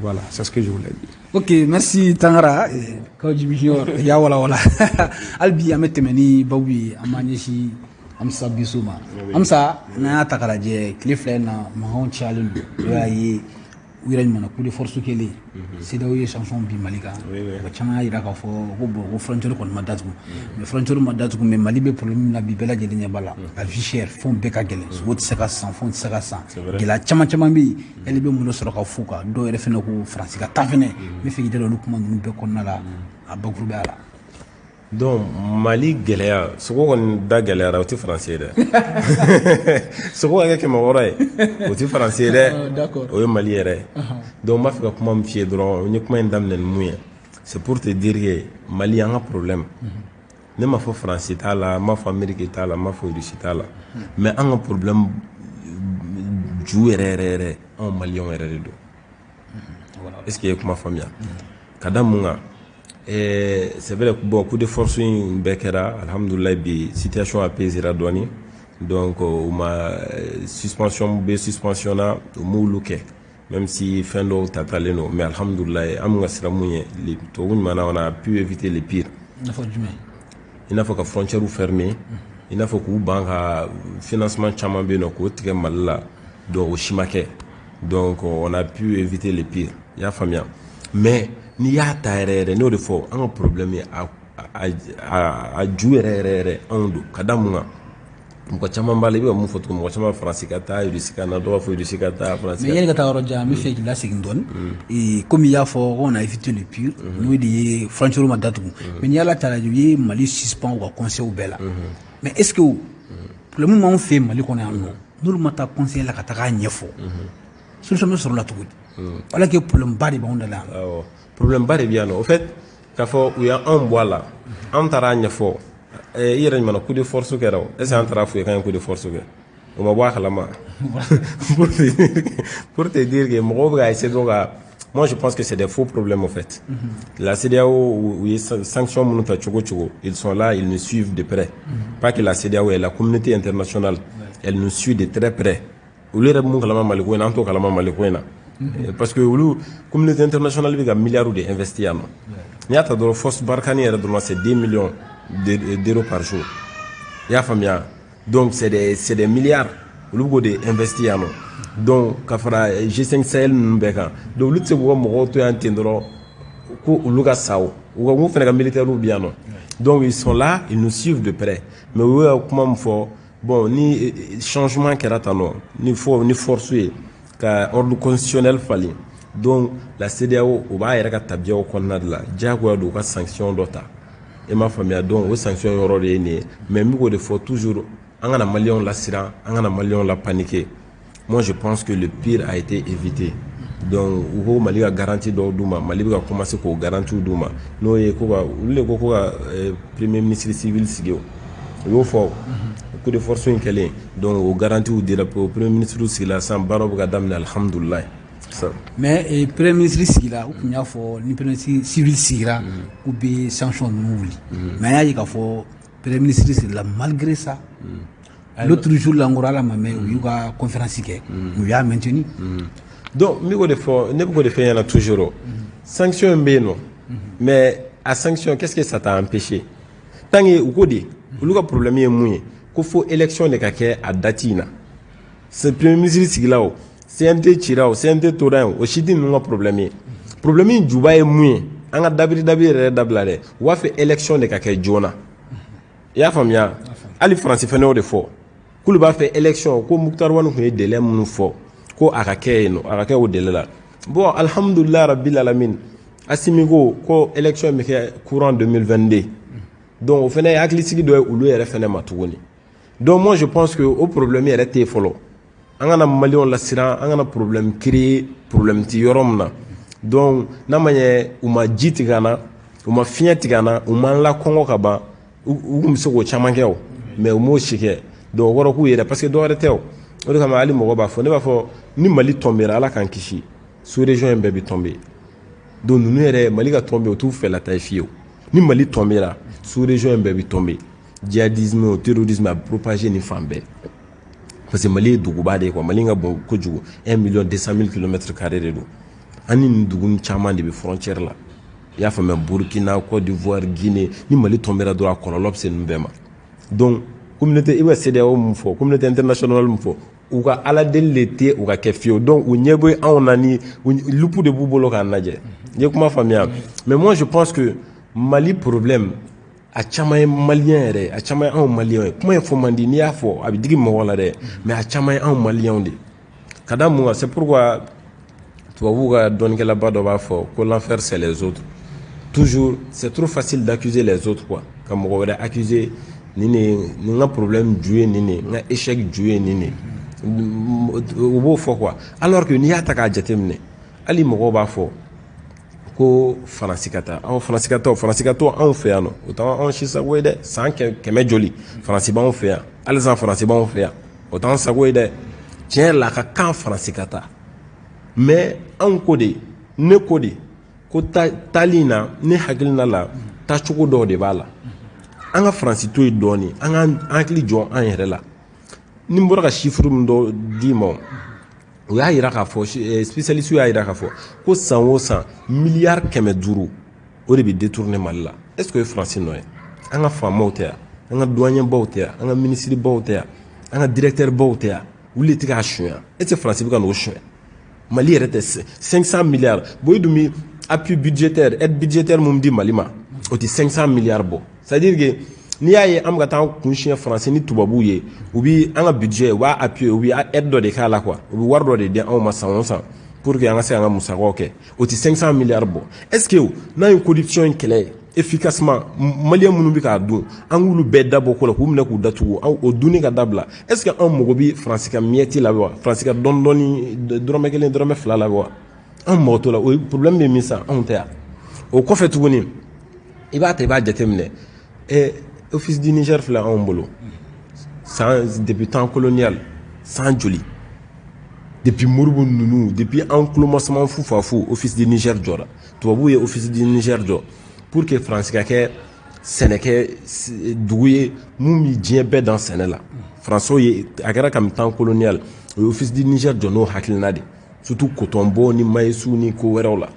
Voilà, c'est ce que je voulais dire. Ok, merci Tangara. Ya wala. Albi ametemeni bawi amanyeshi amsa bisuma. Amsa na takaraje klifle na mahon challenge yayi wiran mana coup de force kele c'est da oui chanson bi malika ba chama ira ka fo ko frontière ko madatu mais frontière madatu mais mali be problème na bi bela jeli nyabala la vie chère fond be ka gele so ti saka 100 fond ti saka 100 gela chama bi ele be mu no soro ka fuka do ere fene ko france ka tafene me fi gidelo lu kuma be ko nala abagru be ala donc Mali gɛlɛya sogo kɔni da gɛlɛyara o tɛ français dɛ sogo ka kɛ kɛmɛ wɔɔrɔ ye o tɛ français dɛ o ye Mali yɛrɛ donc n b'a fɛ ka kuma min f'i ye dɔrɔn n ye kuma in daminɛ ni mun ye c'est pour te dire que Mali an ka problème ne m'a fɔ français t'a la n m'a fɔ Amérique t'a la n m'a fɔ Russie t'a la mais an ka problème ju yɛrɛ anw maliyɛnw yɛrɛ de don est-ce que i ye kuma faamuya ka da mun kan c'est vrai que bon coup de force in bɛɛ kɛra alhamdulillah bi situation apaisera dɔɔni donc o ma suspension na o m'olu kɛ même si fɛn dɔw tatalen don mais alhamdulillah an mun ka sira mun ye tubabu ɲuman na on a pu éviter le pire i n'a fɔ ka frontières fermer i n'a fɔ k'u ban ka financement caman bɛ yen nɔ k'o tigɛ Mali la donc o si ma kɛ donc on a pu éviter le pire i y'a faamuya mais n'i y'a ta yɛrɛ n'o de fɔ an ka problème ye a ju yɛrɛ anw don ka da mun kan mɔgɔ caman b'a la i bɛ ka mun fɔ tugun mɔgɔ caman faransi ka taa Russie ka na dɔw b'a fɔ Russie ka taa faransi mais yanni ka taa yɔrɔ jan n bɛ fɛ k'i lasegin dɔɔni comme i y'a fɔ on a évité le pire n'o de ye frontière ma datugu mais n'i y'a ta lajɛ u ye Mali suspend u ka conseil bɛɛ la mais est ce que problème m'anw fɛ Mali kɔnɔ yan nɔ n'olu ma taa conseil la ka taga ɲɛfɔ solution bɛ sɔrɔ la cogo di wala que problème ba de b'anw da la yan problème ba de bɛ yan nɔ au fait k'a fɔ u y'anw bɔ a la an taara ɲɛfɔ i yɛrɛ ɲuman coup de force kɛra o est ce que an taara f'u ye k'an ye coup de force kɛ o ma bɔ a kalama pour te dire que mɔgɔw bɛ ka essayer dɔrɔn ka moi je pense que c'est des faux problèmes en fait la CEDEAO u ye sanction minnu ta cogo cogo ils sont là ils nous suivent de près pas que la CEDEAO et la communauté internationale elle nous suit de très près olu yɛrɛ mun kalama Mali ko in na an t'o kalama Mali ko in na parce que olu communauté internationale bɛ ka milliards de investir yan nɔ n'i y'a ta dɔrɔn force Barkhane yɛrɛ dɔrɔn c'est 2 millions d'euros par jour i y'a faamuya donc c'est des milliards olu b'o de investir yan nɔ donc ka fara G5 Sahel ninnu bɛɛ kan donc olu tɛ se k'u ka mɔgɔw to yan ten dɔrɔn ko olu ka sawo u ka mun fana ka militaires bi yan nɔ donc ils sont là ils nous suivent de près mais u ye kuma min fɔ bon ni changement kɛra tan nɔ ni force ye ka ordre constitutionnel falen donc la CEDEAO o b'a yɛrɛ ka tabiyaw kɔnɔna de la diyagoya don u ka sanction dɔ ta e m'a faamuya donc o sanction yɔrɔ de ye nin ye mais n bɛ k'o de fɔ toujours an kana maliyɛnw lasiran an kana maliyɛnw la paniquer moi je pense que le pire a été évité donc u ko Mali ka garantie dɔw d'u ma Mali bɛ ka commencer k'o garantie d'u ma n'o ye ko ka olu de ko ka premier ministre civil sigi o y'o fɔ coup de force in kɛlen donc o garantie dira o premier ministre sigila sisan baaraw bɛ ka daminɛ alhamdulilayi mais premier ministre sigila u tun y'a fɔ ni premier ministre civil sigira u bɛ sanction ninnu wuli mais an y'a ye k'a fɔ premier ministre sigila malgré ça l'autre jour la ngora la mamɛ u y'u ka conférence kɛ u y'a maintenu donc ne bɛ k'o de fɔ ɲɛna toujours sanction bɛ yen nɔ mais a sanction qu'est-ce que ça t'a empêché tant que u ko de olu ka problème ye mun ye ko fo élection de ka kɛ a date in na c'est premier ministre sigila o CNT cira o CNT tora yen o si tɛ ninnu ka problème ye problème in juba ye mun ye an ka dabiri yɛrɛ dabila dɛ u b'a fɛ élection de ka kɛ joona i y'a faamuya hali faransi fana y'o de fɔ k'olu b'a fɛ élection ko Mukutari Wani tun ye délai minnu fɔ ko a ka kɛ yen nɔ a ka kɛ o délai la bon alhamdulilayi rabil alamin Assimi ko élection bɛ kɛ courant 2022 donc o fana ye hakilisigi dɔ ye olu yɛrɛ fana ma tuguni donc moi je pense que o problème yɛrɛ tɛ fɔlɔ an kana maliyɛnw lasiran an kana problème créer problème ti yɔrɔ min na donc n'a ma ɲɛ u ma ji tigɛ an na u ma fiɲɛ tigɛ an na u m'an lakɔngɔ ka ban u tun bɛ se k'o caman kɛ o mais u m'o si kɛ donc o kɔrɔ k'u yɛrɛ parce que dɔwɛrɛ tɛ o o de kama hali mɔgɔ b'a fɔ ne b'a fɔ ni Mali tombera Ala k'an kisi sous région in bɛɛ bɛ tomber donc ninnu yɛrɛ Mali ka tomber o t'u fɛla ta ye fiyewu ni Mali tombera sous région in bɛɛ bɛ tomber djihadisme o terrorisme a propagé nin fan bɛɛ parce que Mali ye duguba de ye quoi Mali ka bon kojugu 1,200,000 km² de don an ni nin dugu caman de bɛ frontière la i y'a faamuya Burkina Côte d'Ivoire Guinée ni Mali tombera dɔrɔn a kɔlɔlɔ bɛ se ninnu bɛɛ ma donc communauté i bɛ CEDEAO mun fɔ communauté internationale mun fɔ u ka ala deli de tɛ u ka kɛ fiyewu donc u ɲɛ bɛ anw na ni lupu de b'u bolo k'an lajɛ n ye kuma faamuya mais moi je pense que Mali problème a caman ye maliyɛn yɛrɛ a caman ye anw maliyɛnw ye kuma in fɔ man di n'i y'a fɔ a bɛ digi mɔgɔ la dɛ mais a caman ye anw maliyɛnw de ka da mun kan c'est pourquoi tubabuw ka dɔnnikɛlaba dɔ b'a fɔ ko l'enfer c'est les autres toujours c'est trop facile d'accuser les autres quoi ka mɔgɔ wɛrɛ accuser nin ka problème ju ye nin n ka échec ju ye nin u b'o fɔ quoi alors que n'i y'a ta k'a jateminɛ hali mɔgɔw b'a fɔ ko faransi ka taa faransi ka to anw fɛ yan nɔ o t'an anw si sago ye dɛ san 100 joli faransi b'anw fɛ yan hali sisan faransi b'anw fɛ yan o t'an sago ye dɛ tiɲɛ yɛrɛ la a ka kan faransi ka taa mais anw ko de ne ko de ko taali in na ne hakilina la taacogo dɔw de b'a la an ka faransi to yen dɔɔni an k'an hakili jɔ an yɛrɛ la ni n bɔra ka chiffre min dɔ d'i ma o y'a yira k'a fɔ spécialiste y'a yira k'a fɔ ko san o san miliyari 500 o de bɛ détourner Mali la est ce que o ye faransi nɔ ye an ka faamaw tɛ yan an ka douanier baw tɛ yan an ka ministre baw tɛ yan an ka directeur baw tɛ yan olu de tɛ k'a suɲɛ est ce que faransi bɛ ka n'o suɲɛ Mali yɛrɛ tɛ 500 milliards bon i dun bɛ appui budgétaire aide budgétaire mun di Mali ma o tɛ 500 milliards bɔ c'est à dire que n'i y'a ye an bɛ ka taa kun siɲɛ faransi ni tubabuw ye u bɛ an ka budget u b'a appuyer u bɛ aide dɔ de k'a la quoi u bɛ wari dɔ de di anw ma san o san pour que an ka se k'an ka musakaw kɛ o tɛ 500 milliards bɔ est ce que n'a ye corruption in kɛlɛ efficacement maliyɛn minnu bɛ k'a dun an k'olu bɛɛ dabɔ ko la k'u minɛ k'u datugu o dunni ka dabila est ce que anw mago bɛ faransi ka miyɛti la wa faransi ka dɔɔni dɔrɔmɛ 1 dɔrɔmɛ 2 la wa an mago t'o la o problème bɛ min san anw tɛ yan o kɔfɛ tuguni i b'a ta i b'a jateminɛ office du Niger filɛ anw bolo depuis temps colonial san joli depuis Moribo ninnu depuis an kulomasama fufafu office du Niger jɔra tubabuw ye office du Niger jɔ pour que faransi ka kɛ sɛnɛkɛ dugu ye mun bɛ diɲɛ bɛɛ dan sɛnɛ la faransiw ye a kɛra kabini temps colonial o ye office du Niger jɔ n'o hakilina de surtout cotonbɔ ni maïsu ni ko wɛrɛw la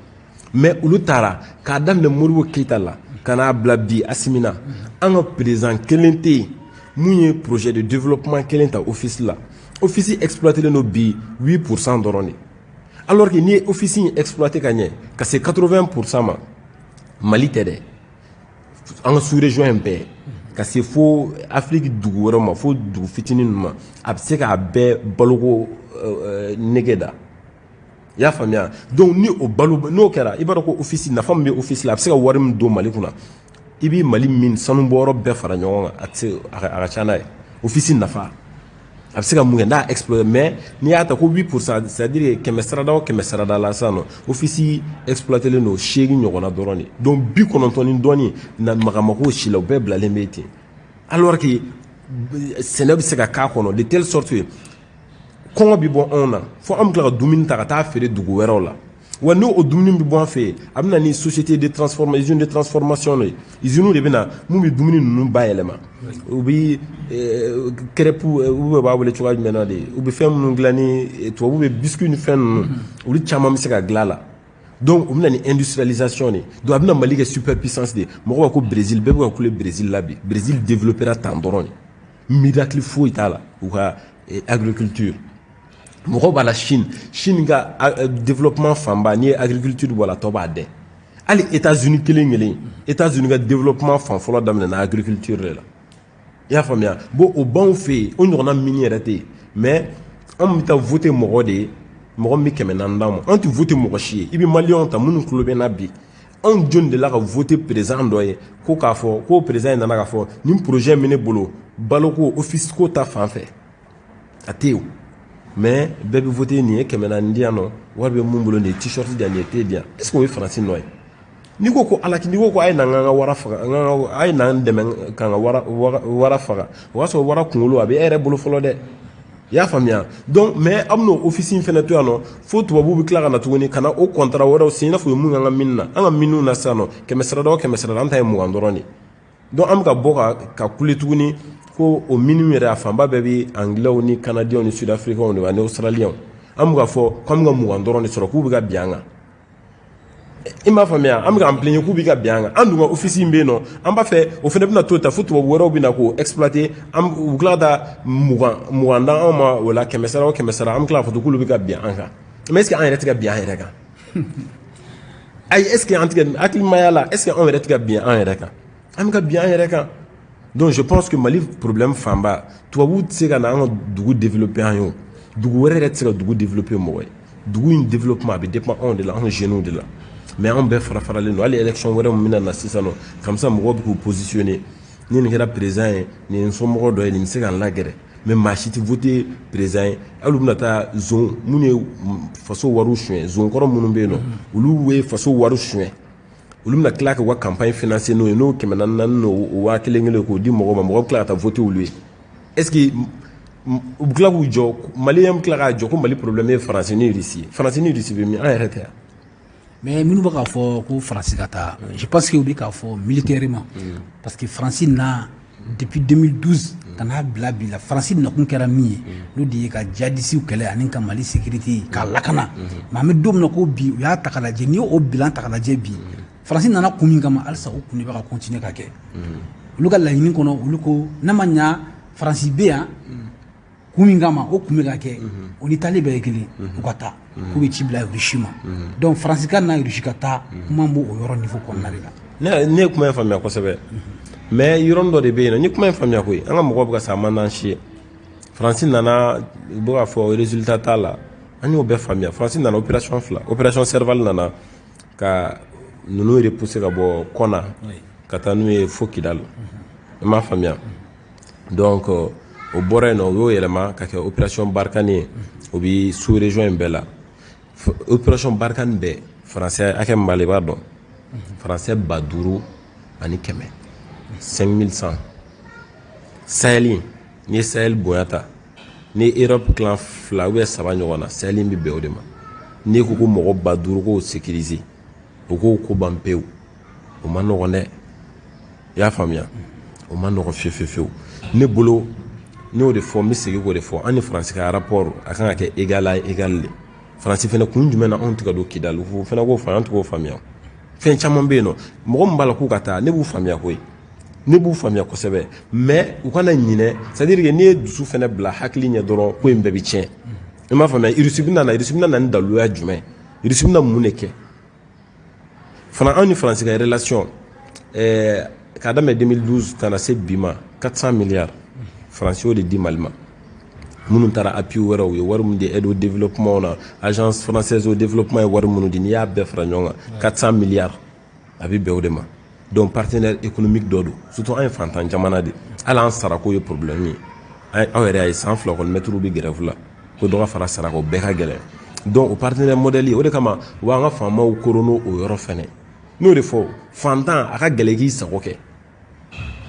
mais olu taara k'a daminɛ Moribo Keyita la ka n'a bila bi Assimi na an ka président kelen tɛ yen mun ye projet de développement kelen ta office la office exploité no bi 8% dɔrɔn de alors que n'i ye office in exploité ka ɲɛ ka se 80% ma Mali tɛ dɛ an ka sous-région in bɛɛ ka se fo Afrique dugu wɛrɛ ma fo dugu fitinin ninnu ma a bɛ se k'a bɛɛ baloko nege da i y'a faamuya donc ni o balo n'o kɛra i b'a dɔn ko office nafa min bɛ office la a bɛ se ka wari min don Mali kunna i bɛ Mali min sanubɔyɔrɔ bɛɛ fara ɲɔgɔn kan a tɛ se a ka ca n'a ye office nafa a bɛ se ka mun kɛ n'a exploité mais n'i y'a ta ko 8% c'est-à-dire kɛmɛ sarada o kɛmɛ sarada la sisan nɔ office exploité len don 8 ɲɔgɔnna dɔrɔn de donc 90 ni dɔɔni na magamako si la u bɛɛ bilalen bɛ ten alors que sɛnɛ bɛ se ka k'a kɔnɔ de telle sorte que kɔngɔ bɛ bɔ anw na fo an bɛ tila ka dumuni ta ka taa feere dugu wɛrɛw la wa n'o dumuni bɛ bɔ an fɛ yen a bɛ na ni société de transformation usine de transformation de usines de bɛ na mun bɛ dumuni ninnu bayɛlɛma u bɛ crêpe u b'a wele cogoya jumɛn na de u bɛ fɛn minnu dilan ni tubabuw bɛ biscuit ni fɛn ninnu olu caman bɛ se ka dilan a la donc u bɛ na ni industrialisation de donc a bɛ na Mali kɛ superpuissance de mɔgɔw b'a ko Brésil bɛɛ bɛ ka kule Brésil la bi Brésil développera tan dɔrɔn de miracle foyi t'a la u ka agriculture mɔgɔw b'a la Chine ka développement fanba n'i ye agriculture bɔ a la tɔ b'a dɛn hali États-Unis kelen États-Unis ka développement fan fɔlɔ daminɛna agriculture de la i y'a faamuya bon o b'anw fɛ yen o ɲɔgɔnna mini yɛrɛ tɛ yen mais anw bɛ taa voter mɔgɔ de ye mɔgɔ min bɛ 400 d'an ma anw tɛ voter mɔgɔ si ye i bɛ maliyɛnw ta minnu tulo bɛ na bi anw jɔn de la ka voter président dɔ ye ko k'a fɔ ko président in nana k'a fɔ nin projet min ne bolo baloko office ko ta fan fɛ a tɛ yen mais bɛɛ bɛ voter nin ye 400 di yan nɔ wari bɛ mun bolo nin ye t-shirt di yan nin ye thé di yan est ce que o ye faransi nɔ ye n'i ko ko ala n'i ko ko a ye na n ka wara faga a ye na n dɛmɛ k'an ka wara faga o y'a sɔrɔ wara kunkolo a bɛ e yɛrɛ bolo fɔlɔ dɛ i y'a faamuya donc mais an bɛn'o office in fana to yan nɔ fo tubabuw bɛ tila ka na tuguni ka na o contrat wɛrɛw signer i n'a fɔ u ye mun k'an ka mine na an ka miniw na sisan nɔ 100 o 100 an ta ye 20 dɔrɔn de donc an bɛ ka bɔ ka kule tuguni ko o miniw yɛrɛ a fanba bɛɛ bɛ anglais ni canadiens ni sud africains ni ani australiens an bɛ ka fɔ k'an bɛ ka 20 dɔrɔn de sɔrɔ k'u bɛ ka bin an kan i m'a faamuya an bɛ k'an plaigner k'u bɛ ka bin an kan an dun ka office in bɛ yen nɔ an b'a fɛ o fana bɛna to ta fo tubabu wɛrɛw bɛ na k'o exploiter u tila ka taa 20 d'an ma o la 100 o 100 an bɛ tila k'a fɔ k'olu bɛ ka bin an kan mais est ce que an yɛrɛ tɛ ka bin an yɛrɛ kan ayi est ce que an tɛ ka hakilimaya la est ce que an yɛrɛ tɛ ka bin an yɛrɛ kan an bɛ ka bin an yɛrɛ kan donc je pense que Mali problème fanba tubabu tɛ se ka na an ka dugu développer an ye dugu wɛrɛ yɛrɛ tɛ se ka dugu développer mɔgɔ ye dugu in développement a bɛ dépend anw de la anw jeunes de la mais anw bɛɛ fara-faralen don hali élection wɛrɛ min bɛna na sisan nɔ comme ça mɔgɔw bɛ k'u positionner ni nin kɛra président ye nin ye n somɔgɔ dɔ ye nin bɛ se ka n lagɛrɛ mais maa si tɛ voter président ye hali u bɛna taa zone minnu ye faso wariw suɲɛ zone kɔrɔ minnu bɛ yen nɔ olu ye faso wariw suɲɛ olu bɛna tila k'u ka campagne financer n'o ye n'o 400 n'o 1000 k'o di mɔgɔw ma mɔgɔw bɛ tila ka taa voter olu ye est ce que u bɛ tila k'u jɔ maliyɛn bɛ tila k'a jɔ ko Mali problème ye faransi ni Russie ye faransi ni Russie bɛ min an yɛrɛ tɛ yan. mais minnu bɛ k'a fɔ ko faransi ka taa je pense que u bɛ k'a fɔ militairement parce que faransi na depuis 2012 ka n'a bila bi la faransi nakun kɛra min ye n'o de ye ka jadisiw kɛlɛ ani ka Mali sécurité k'a lakana mais an bɛ don min na ko bi u y'a ta k'a lajɛ n'i y'o bilan ta k'a lajɛ bi faransi nana kun min kama halisa o kun de bɛ ka continuer ka kɛ olu ka laɲini kɔnɔ olu ko n'a ma ɲa faransi bɛ yan kun min kama o kun bɛ ka kɛ o ni taali bɛɛ ye kelen u ka taa k'u bɛ ci bila Russie ma donc faransi ka na Russie ka taa kuma b'o o yɔrɔ niveau kɔnɔna de la. ne ye kuma in faamuya kosɛbɛ mais yɔrɔnin dɔ de bɛ yen nɔ n ye kuma in faamuya koyi an ka mɔgɔw bɛ ka sa a man d'an si ye faransi nana u bɛ k'a fɔ résultat t'a la an y'o bɛɛ faamuya faransi nana opération 2 opération Serval nana ka ninnu repousser ka bɔ Kɔna ka taa n'u ye fo Kidal i m'a faamuya donc o bɔra yen nɔ u y'o yɛlɛma ka kɛ opération Barkhane ye o bɛ sous région in bɛɛ la opération Barkhane bɛɛ français hakɛ min b'a la i b'a dɔn français 5100 5100 Sahel ni Sahel bonya ta ni Europe clan 2 ou 3 ɲɔgɔn na Sahel bɛ bɛn o de ma n'i ko ko mɔgɔ 5000 k'o sécuriser o ko ban pewu o ma nɔgɔn dɛ i y'a faamuya o ma nɔgɔn fiyewu ne bolo ne y'o de fɔ n bɛ segin k'o de fɔ an ni faransi ka rapport a kan ka kɛ égal à égal de faransi fana kun jumɛn na anw tɛ ka don Kidal o fana k'o faamuya an tɛ k'o faamuya fɛn caman bɛ yen nɔ mɔgɔ min b'a la k'u ka taa ne b'u faamuya koyi ne b'u faamuya kosɛbɛ mais u kana ɲinɛ c'est à dire que n'i ye dusu fana bila hakili ɲɛ dɔrɔn ko in bɛɛ bɛ tiɲɛ i m'a faamuya Russie bɛna na ni daluya jumɛn Russie bɛna mun de kɛ Anw ni Faransi ka relation k'a daminɛ 2012 ka na se bi ma 400 milliards Faransi y'o de di Mali ma minnu taara appui wɛrɛw u ye wari min di aide au développement na agence française au développement ye wari minnu di n'i y'a bɛɛ fara ɲɔgɔn kan 400 milliards a bɛ bɛn o de ma donc partenaire économique dɔ don surtout an ye fantan jamana de hali an sarako ye problème ye aw yɛrɛ y'a ye san 2 kɔni mɛtiriw bɛ grève la ko dɔ ka fara sarako bɛɛ ka gɛlɛn donc o partenaire modèle o de kama u b'an ka faamaw korono o yɔrɔ fɛnɛ n'o de fɔ fantan a ka gɛlɛn k'i sago kɛ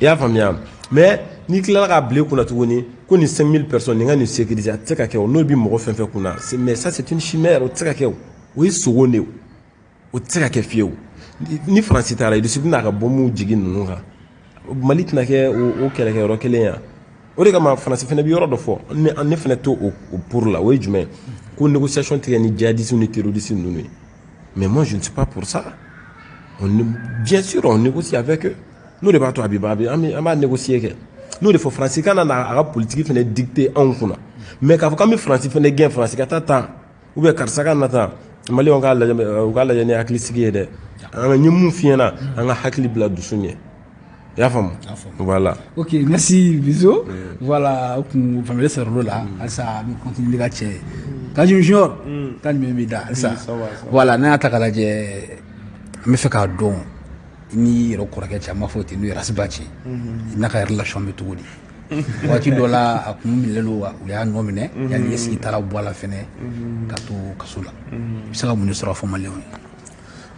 i y'a faamuya mais n'i tilala k'a bila i kunna tuguni ko nin 5000 personnes nin ka nin sécuriser a tɛ se ka kɛ o n'o bi mɔgɔ fɛn fɛn kunna mais ça c'est une chimère o tɛ se ka kɛ o ye sogo de o tɛ se ka kɛ fiyewu ni Faransi taara Russie bɛna ka bombe jigin ninnu kan Mali tɛna kɛ o kɛlɛkɛyɔrɔ kelen ya o de kama Faransi fɛnɛ bɛ yɔrɔ dɔ fɔ ne fɛnɛ to o pour la o ye jumɛn ko négociation tigɛ ni djihadistes ni terroristes ninnu ye mais moi je ne suis pas pour ça bien sûr on négocie avec eux n'o de b'a to a bɛ ban an b'a négocier kɛ n'o de fɔ Faransi kana na a ka politique fɛnɛ dicter anw kunna mais k'a fɔ k'an bɛ Faransi fɛnɛ gɛn Faransi ka taa tan ou bien karisa ka na tan Maliens k'a lajɛ ni hakilisigi ye dɛ an ka ɲɛ mun f'i ɲɛna an ka hakili bila dusu ɲɛ i y'a faamu voilà ok merci Bizo voilà o kun faamuyali sɔrɔ la halisa an bɛ continuer ka cɛ Kajim Junior taa jumɛn b'i da halisa voilà n'an y'a ta k'a lajɛ an bɛ fɛ k'a dɔn ni yɛrɛ kɔrɔkɛ cɛ an b'a fɔ ten n'o ye Rasiba cɛ n'a ka relation bɛ cogo di waati dɔ la a kun minɛlen don u y'a nɔ minɛ yanni est-ce qu'il taara bɔ a la fɛnɛ ka to kaso la i bɛ se ka mun de sɔrɔ a fɔ maliyɛnw ye.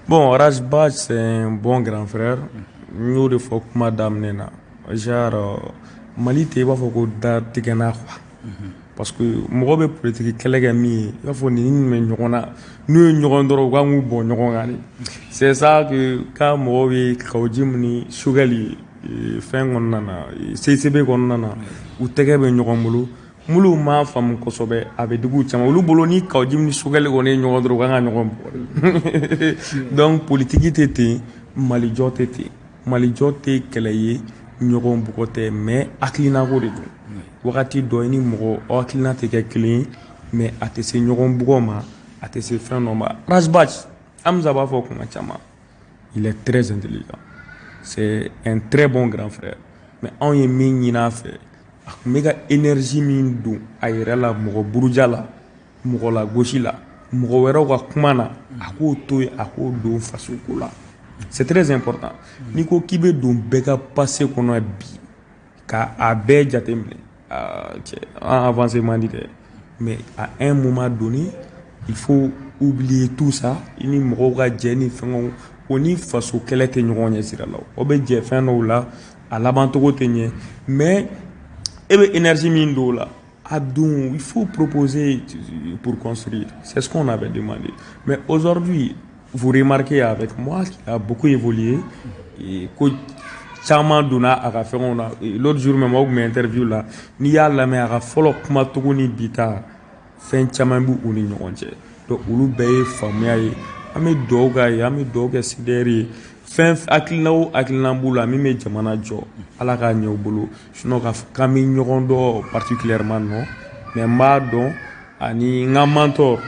Bon, Rajbaj, c'est un bon grand frère. Nous, de fois, comme daminɛ na, genre, Mali tɛ i b'a fɔ ko da tigɛna quoi. Parce que mɔgɔ bɛ politique kɛlɛ kɛ min ye, i b'a fɔ nin bɛ ɲɔgɔn na, n'u ye ɲɔgɔn dɔrɔn u k'an k'u bɔ ɲɔgɔn kan de. C'est ça que ka mɔgɔ bɛ Kawojim ni Sugali fɛn kɔnɔna na, CCB kɔnɔna na, u tɛgɛ bɛ ɲɔgɔn bolo. Mulu m'a faamu kosɛbɛ a bɛ dugu caman olu bolo ni Kawojim ni Sugali kɔni ye ɲɔgɔn dɔrɔn u kan ka ɲɔgɔn bɔ. Donc politique tɛ ten, Malijɔ tɛ ten. Malijɔ tɛ kɛlɛ ye ɲɔgɔn bugɔ tɛ mais hakilinako de don. Wagati dɔ i ni mɔgɔ hakilina tɛ kɛ kelen ye mais a tɛ se ɲɔgɔn bugɔ ma a tɛ se fɛn dɔ ma. Rajbaj Hamza b'a fɔ kuma caman il est très intelligent c'est un très bon grand frère mais anw ye min ɲini a fɛ a tun bɛ ka énergie min don a yɛrɛ la mɔgɔ buruja la mɔgɔ la gosi la mɔgɔ wɛrɛw ka kuma na a k'o to yen a k'o don fasoko la c'est très important n'i ko k'i bɛ don bɛɛ ka passé kɔnɔ bi ka a bɛɛ jateminɛ en avancement dit mais à un moment donné il faut oublier tout ça i ni mɔgɔw ka jɛ ni fɛnw o ni faso kɛlɛ tɛ ɲɔgɔn ɲɛ sira la o bɛ jɛ fɛn dɔw la a laban cogo tɛ ɲɛ mais e bɛ énergie min don o la a don il faut proposer pour construire c'est ce qu'on avait demandé mais aujourd'hui vous remarquez avec moi qu'il a beaucoup évolué et ko caman donna a ka fɛnw na l'autre jour même aw tun bɛ interview la n'i y'a lamɛn a ka fɔlɔ kumacogo ni bi ta fɛn caman bɛ u ni ɲɔgɔn cɛ donc olu bɛɛ ye faamuya ye an bɛ dugawu k'a ye an bɛ dugawu kɛ CDR ye fɛn hakilina o hakilina b'u la min bɛ jamana jɔ ala k'a ɲɛ u bolo sinon k'a fɔ k'an bɛ ɲɔgɔn dɔn particulièrement non mais n b'a dɔn ani n ka mentor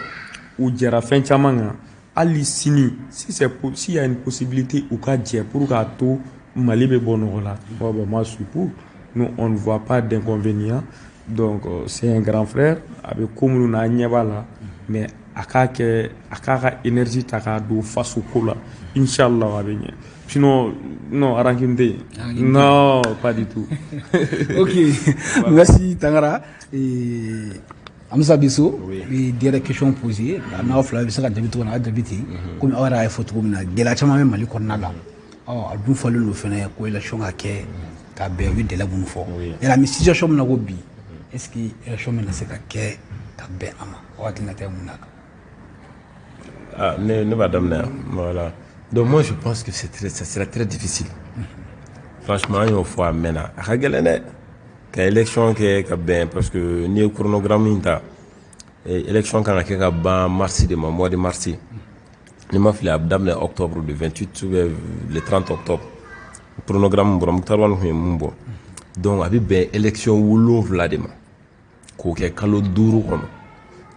u jɛra fɛn caman kan hali sini s'il y a une possibilité u ka jɛ pour k'a to Mali bɛ bɔ nɔgɔ la bon moi je suis pour nous on ne voit pas d'inconvénient donc c'est un grand frère a bɛ ko minnu na an ɲɛ b'a la mais a k'a ka énergie ta k'a don faso ko la inchallah a bɛ ɲɛ sinon non rancune tɛ yen non pas du tout. Ok merci Tangara Hamza Bisso bi dernière question posée n'aw fila bɛ se ka jaabi cogo min na a jaabi ten komi aw yɛrɛ y'a fɔ cogo min na gɛlɛya caman bɛ Mali kɔnɔna la a dun fɔlen don fɛnɛ ko élection ka kɛ ka bɛn u ye délai minnu fɔ yala an bɛ situation min na ko bi est-ce que élection bɛna se ka kɛ ka bɛn a ma o hakilina tɛ mun na kan. Ah, ne b'a daminɛ voilà donc moi je pense que ça sera très difficile franchement an y'o fɔ a mɛnna a ka gɛlɛn dɛ ka élection kɛ ka bɛn parce que n'i ye chronogramme in ta élection kan ka kɛ ka ban mars de ma mois de mars ni ma fili a bɛ daminɛ octobre le 28 ou le 30 octobre chronogramme bɔra Muktar Wale kun ye mun bɔ donc a bɛ bɛn élection 7 de ma k'o kɛ kalo 5 kɔnɔ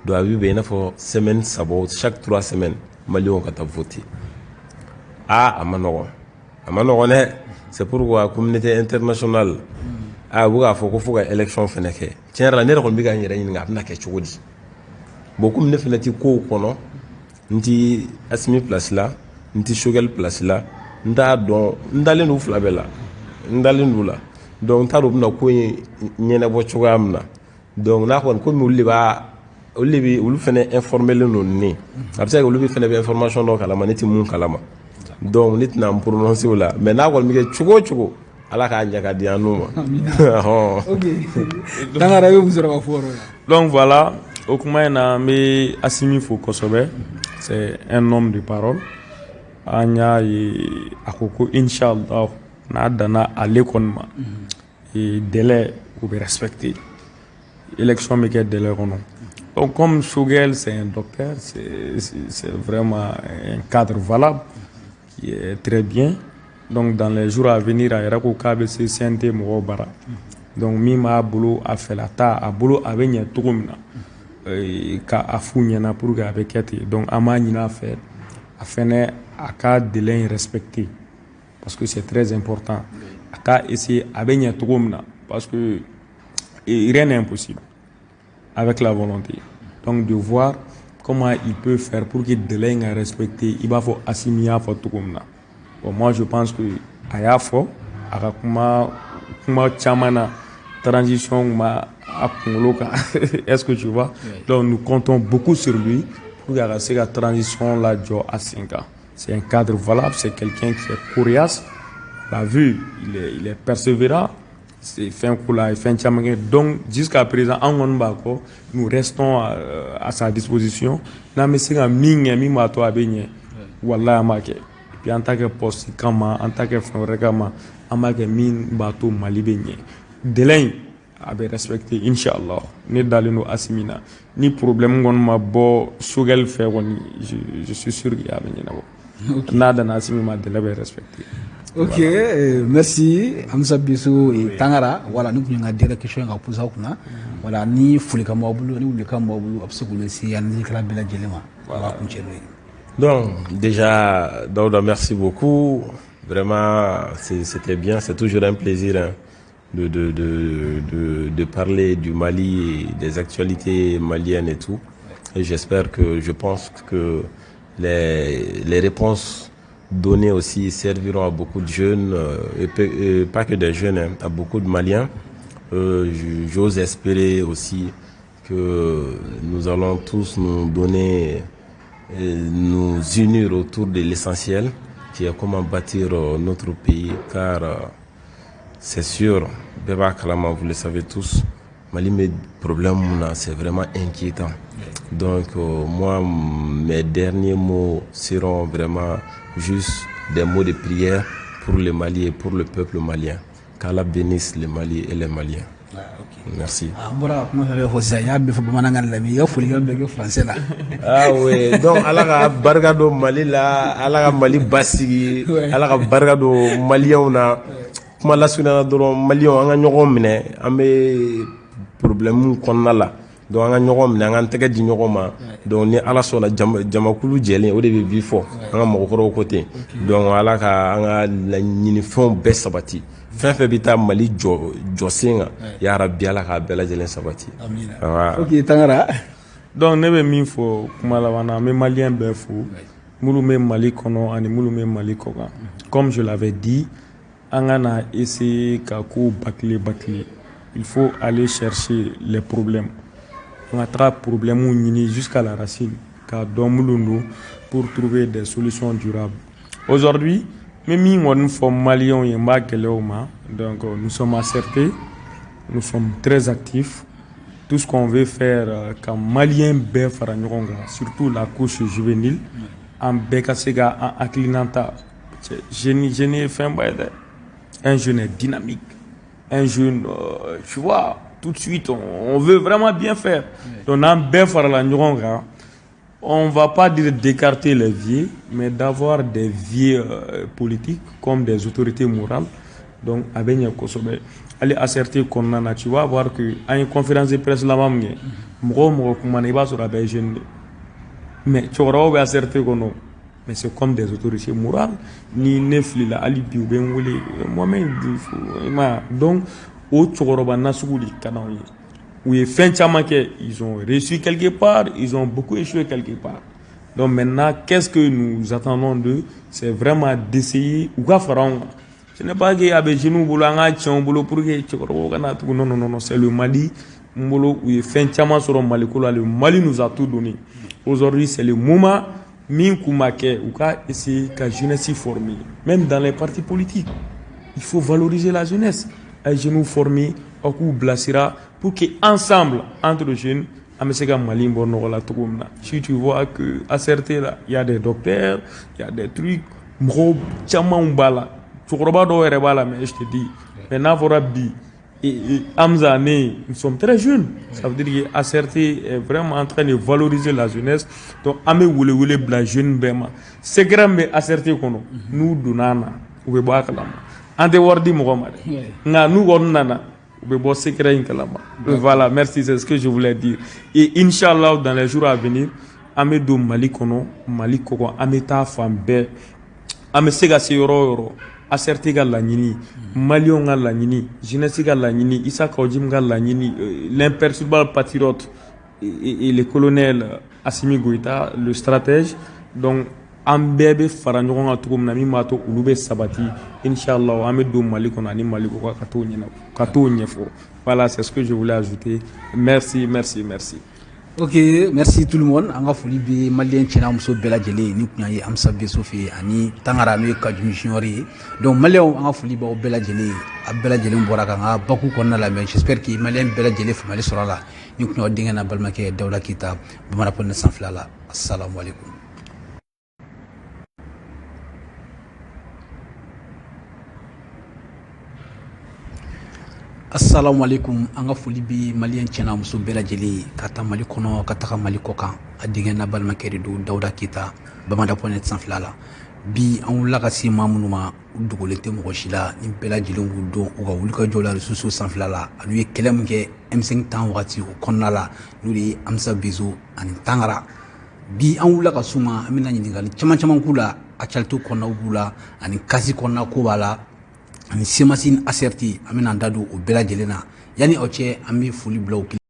donc a bɛ bɛn i n'a fɔ semaine 3 chaque 3 semaines maliyɛnw ka taa voter ah a ma nɔgɔn dɛ c'est pourquoi communauté internationale a bɛ k'a fɔ ko fo ka élection fɛnɛ kɛ tiɲɛ yɛrɛ la ne yɛrɛ kɔni bɛ ka n yɛrɛ ɲininka a bɛna kɛ cogo di bon comme ne fɛnɛ ti kow kɔnɔ n ti Asimi place la n ti Choguel place la n t'a dɔn n dalen d'u fila bɛɛ la n dalen d'u la donc n t'a dɔn u bɛna ko in ɲɛnabɔ cogoya min na donc n'a kɔni komi olu fɛnɛ informelen don ni a bɛ se ka olu fɛnɛ bɛ information dɔ kalama ne ti mun kalama donc ne tɛna n prononcer o la mais n'a kɔni bɛ kɛ cogo o cogo ala k'a ɲɛ ka di an n'u ma. Donc voilà, au kuma in na n bɛ Asimi fo kosɛbɛ, c'est un homme de parole. An y'a ye a ko ko inshallah n'a danna ale kɔni ma délai u bɛ respecter élection bɛ kɛ délai kɔnɔ. Donc comme Choguel c'est un docteur, c'est vraiment un cadre valable qui est très bien. Donc dans les jours à venir a yɛrɛ ko k'a bɛ se CNT mɔgɔw bara. Donc min b'a bolo a fɛlata a bolo a bɛ ɲɛ cogo min na k'a f'u ɲɛna pour que a bɛ kɛ ten. Donc an b'a ɲini a fɛ a fɛnɛ a ka délai respecté parce que c'est très important. A ka essayer a bɛ ɲɛ cogo min na parce que rien n'est impossible avec la volonté. Donc de voir comment il peut faire pour que délai soit respecté. Il va faut Asimi y'a fɔ cogo min na. Bon, moi je pense que a y'a fɔ a ka kuma caman na transition ma a kunkolo kan est-ce que tu vois? Donc nous comptons beaucoup sur lui pour que se ka transition la jɔ a sen kan. C'est un cadre valable, c'est quelqu'un qui est coriace. On l'a vu, il est persévérant. C'est fin coula et fin chamangé. Donc jusqu'à présent nous restons à sa disposition. Na me singa minge mi ma to abenye wallahi amake. Puis en tant que poste kama en tant que frère kama amake min bato mali benye. Délai abe respecté inshallah. Ne dalino Asimina. Ni problème gon ma bo Choguel fait je suis sûr qu'il y a benye nabo. Nada na Asimi ma délai be respecté. Ok, merci Amsa Bissou et Tangara. Voilà, nous avons des questions à poser. Voilà, ni Fulika Mobulu, ni Fulika Mobulu, absolument, si Annie Krabela Djelema. Voilà, continuer. Donc, déjà, Daouda, merci beaucoup. Vraiment, c'était bien. C'est toujours un plaisir hein, de parler du Mali et des actualités maliennes et tout. Et je pense que les réponses données aussi serviront à beaucoup de jeunes, et pas que des jeunes, hein, à beaucoup de Maliens. J'ose espérer aussi que nous allons tous nous donner, nous unir autour de l'essentiel, qui est comment bâtir notre pays, car c'est sûr, Beba Kalama, vous le savez tous, Mali, mes problèmes, c'est vraiment inquiétant. Donc, moi, mes derniers mots seront vraiment juste des mots de prière pour le Mali et pour le peuple malien. Qu'Allah bénisse le Mali et les Maliens. Merci. Ah oui, donc Allah ka barika do Mali la, Allah ka Mali basigi, Allah ka barika do Maliens na. Kuma la sunana dɔrɔn Maliens an ka ɲɔgɔn minɛ, an bɛ problème kɔnɔna la. Donc an ka ɲɔgɔn minɛ, an ka tɛgɛ di ɲɔgɔn ma. Donc ni Ala sɔnna jamakulu jɛlen o de bɛ bi fɔ an ka mɔgɔkɔrɔw ko ten. Donc Ala ka an ka laɲinifɛnw bɛɛ sabati. Fɛn fɛn bɛ taa Mali jɔ sen kan, ya Rabbi Ala k'a bɛɛ lajɛlen sabati. Amina. Ok, Tangara. Donc ne bɛ min fɔ kuma laban na, n bɛ Malien bɛɛ fo, minnu bɛ Mali kɔnɔ ani minnu bɛ Mali kɔ kan. Comme je l'avais dit, an ka na essayer ka ko bâcler. Il faut aller chercher les problèmes. On a trois problèmes ɲini jusqu'à la racine, ka dɔn minnu don pour trouver des solutions durables. Aujourd'hui, même on fait Maliens et Magueléoma, donc nous sommes acertés, nous sommes très actifs. Tout ce qu'on veut faire comme Maliens bɛ fara ɲɔgɔn kan, surtout la couche juvénile, en bɛɛ ka se ka an hakilina jeune ye fɛn ba ye dɛ. Un jeune est dynamique, un jeune, tu vois, tout de suite on veut vraiment bien faire. Donc n'an bɛɛ farala ɲɔgɔn kan. On ne va pas dire d'écarter les vieux, mais d'avoir des vieux politiques comme des autorités morales. Donc, avec Kosobe, aller asserter qu'on en a, tu vas voir qu'à une conférence de presse là-bas, mais tu vas asserter qu'on mais c'est comme des autorités morales. Ni nefli la alibi ou ben wele moi-même donc au tchoroba nasugu li kanawye. Oui, fin chamake, ils ont réussi quelque part, ils ont beaucoup échoué quelque part. Donc maintenant, qu'est-ce que nous attendons d'eux? C'est vraiment d'essayer ou quoi faire. Ce n'est pas qu'il y a des genoux pour non, c'est le Mali. Oui, fin chama sur le Mali, le Mali nous a tout donné. Aujourd'hui, c'est le moment Minkoumake ou qu'a essayer qu'à jeunesse formée, même dans les partis politiques. Il faut valoriser la jeunesse. Les jeunes formés, au coup blasira pour qu'ensemble, entre les jeunes, si tu vois que à certains là, il y a des docteurs, il y a des trucs, mais je te dis, maintenant, et Hamza, nous sommes très jeunes. Ça veut dire qu'à certains est vraiment en train de valoriser la jeunesse. Donc, ame wule la jeune bema. C'est grand, mais à certains nous donnons, ou en dehors de Mohamed. Nous donnons. Voilà, merci, c'est ce que je voulais dire. Et Inch'Allah, dans les jours à venir, Amedo Malikono, Malikoko, Ameta Fambe, Amesega Seyoro, Acertega Lanini, Malion Lanini, Jinesiga Lanini, Issa Kaujim Lanini, l'imperturbable patriote et le colonel Assimi Goïta, le stratège. Donc, Ambebe Faranjon a trouvé Nami Mato Ulube Sabati, Inch'Allah, Amedo Malikon, Ani Malikoko, Kato Nyefo. Voilà, c'est ce que je voulais ajouter. Merci. Ok, merci tout le monde. Anga foli be malien chena muso bela jele ni kunya yi amsa be sofi ani tangara no ka jumishori. Donc malien anga foli ba bela jele abela jele mbora kanga baku konna la mais j'espère que malien bela jele famali sorala ni kunya dinga na balmake dawla kita bamara ponna sanflala. Assalamu alaikum. Assalamu alaikum. Anga foli bi malien chena muso bela jeli kata mali kono kata mali kokan adigen na balma keridu dawda kita bamada ponet sanflala bi an la kasi mamunuma dugolete mogoshila ni bela jeli wudo uga wulika jola susu sanflala anu ye kelem ke M5 tan wati o konnala nuri amsa bizu ani tangara bi an la kasuma amina nyingali chama kula achalto konna ubula ani kasi konna kubala ani semasin aserti amina ndadu o bela jelena yani oche ami fuli blow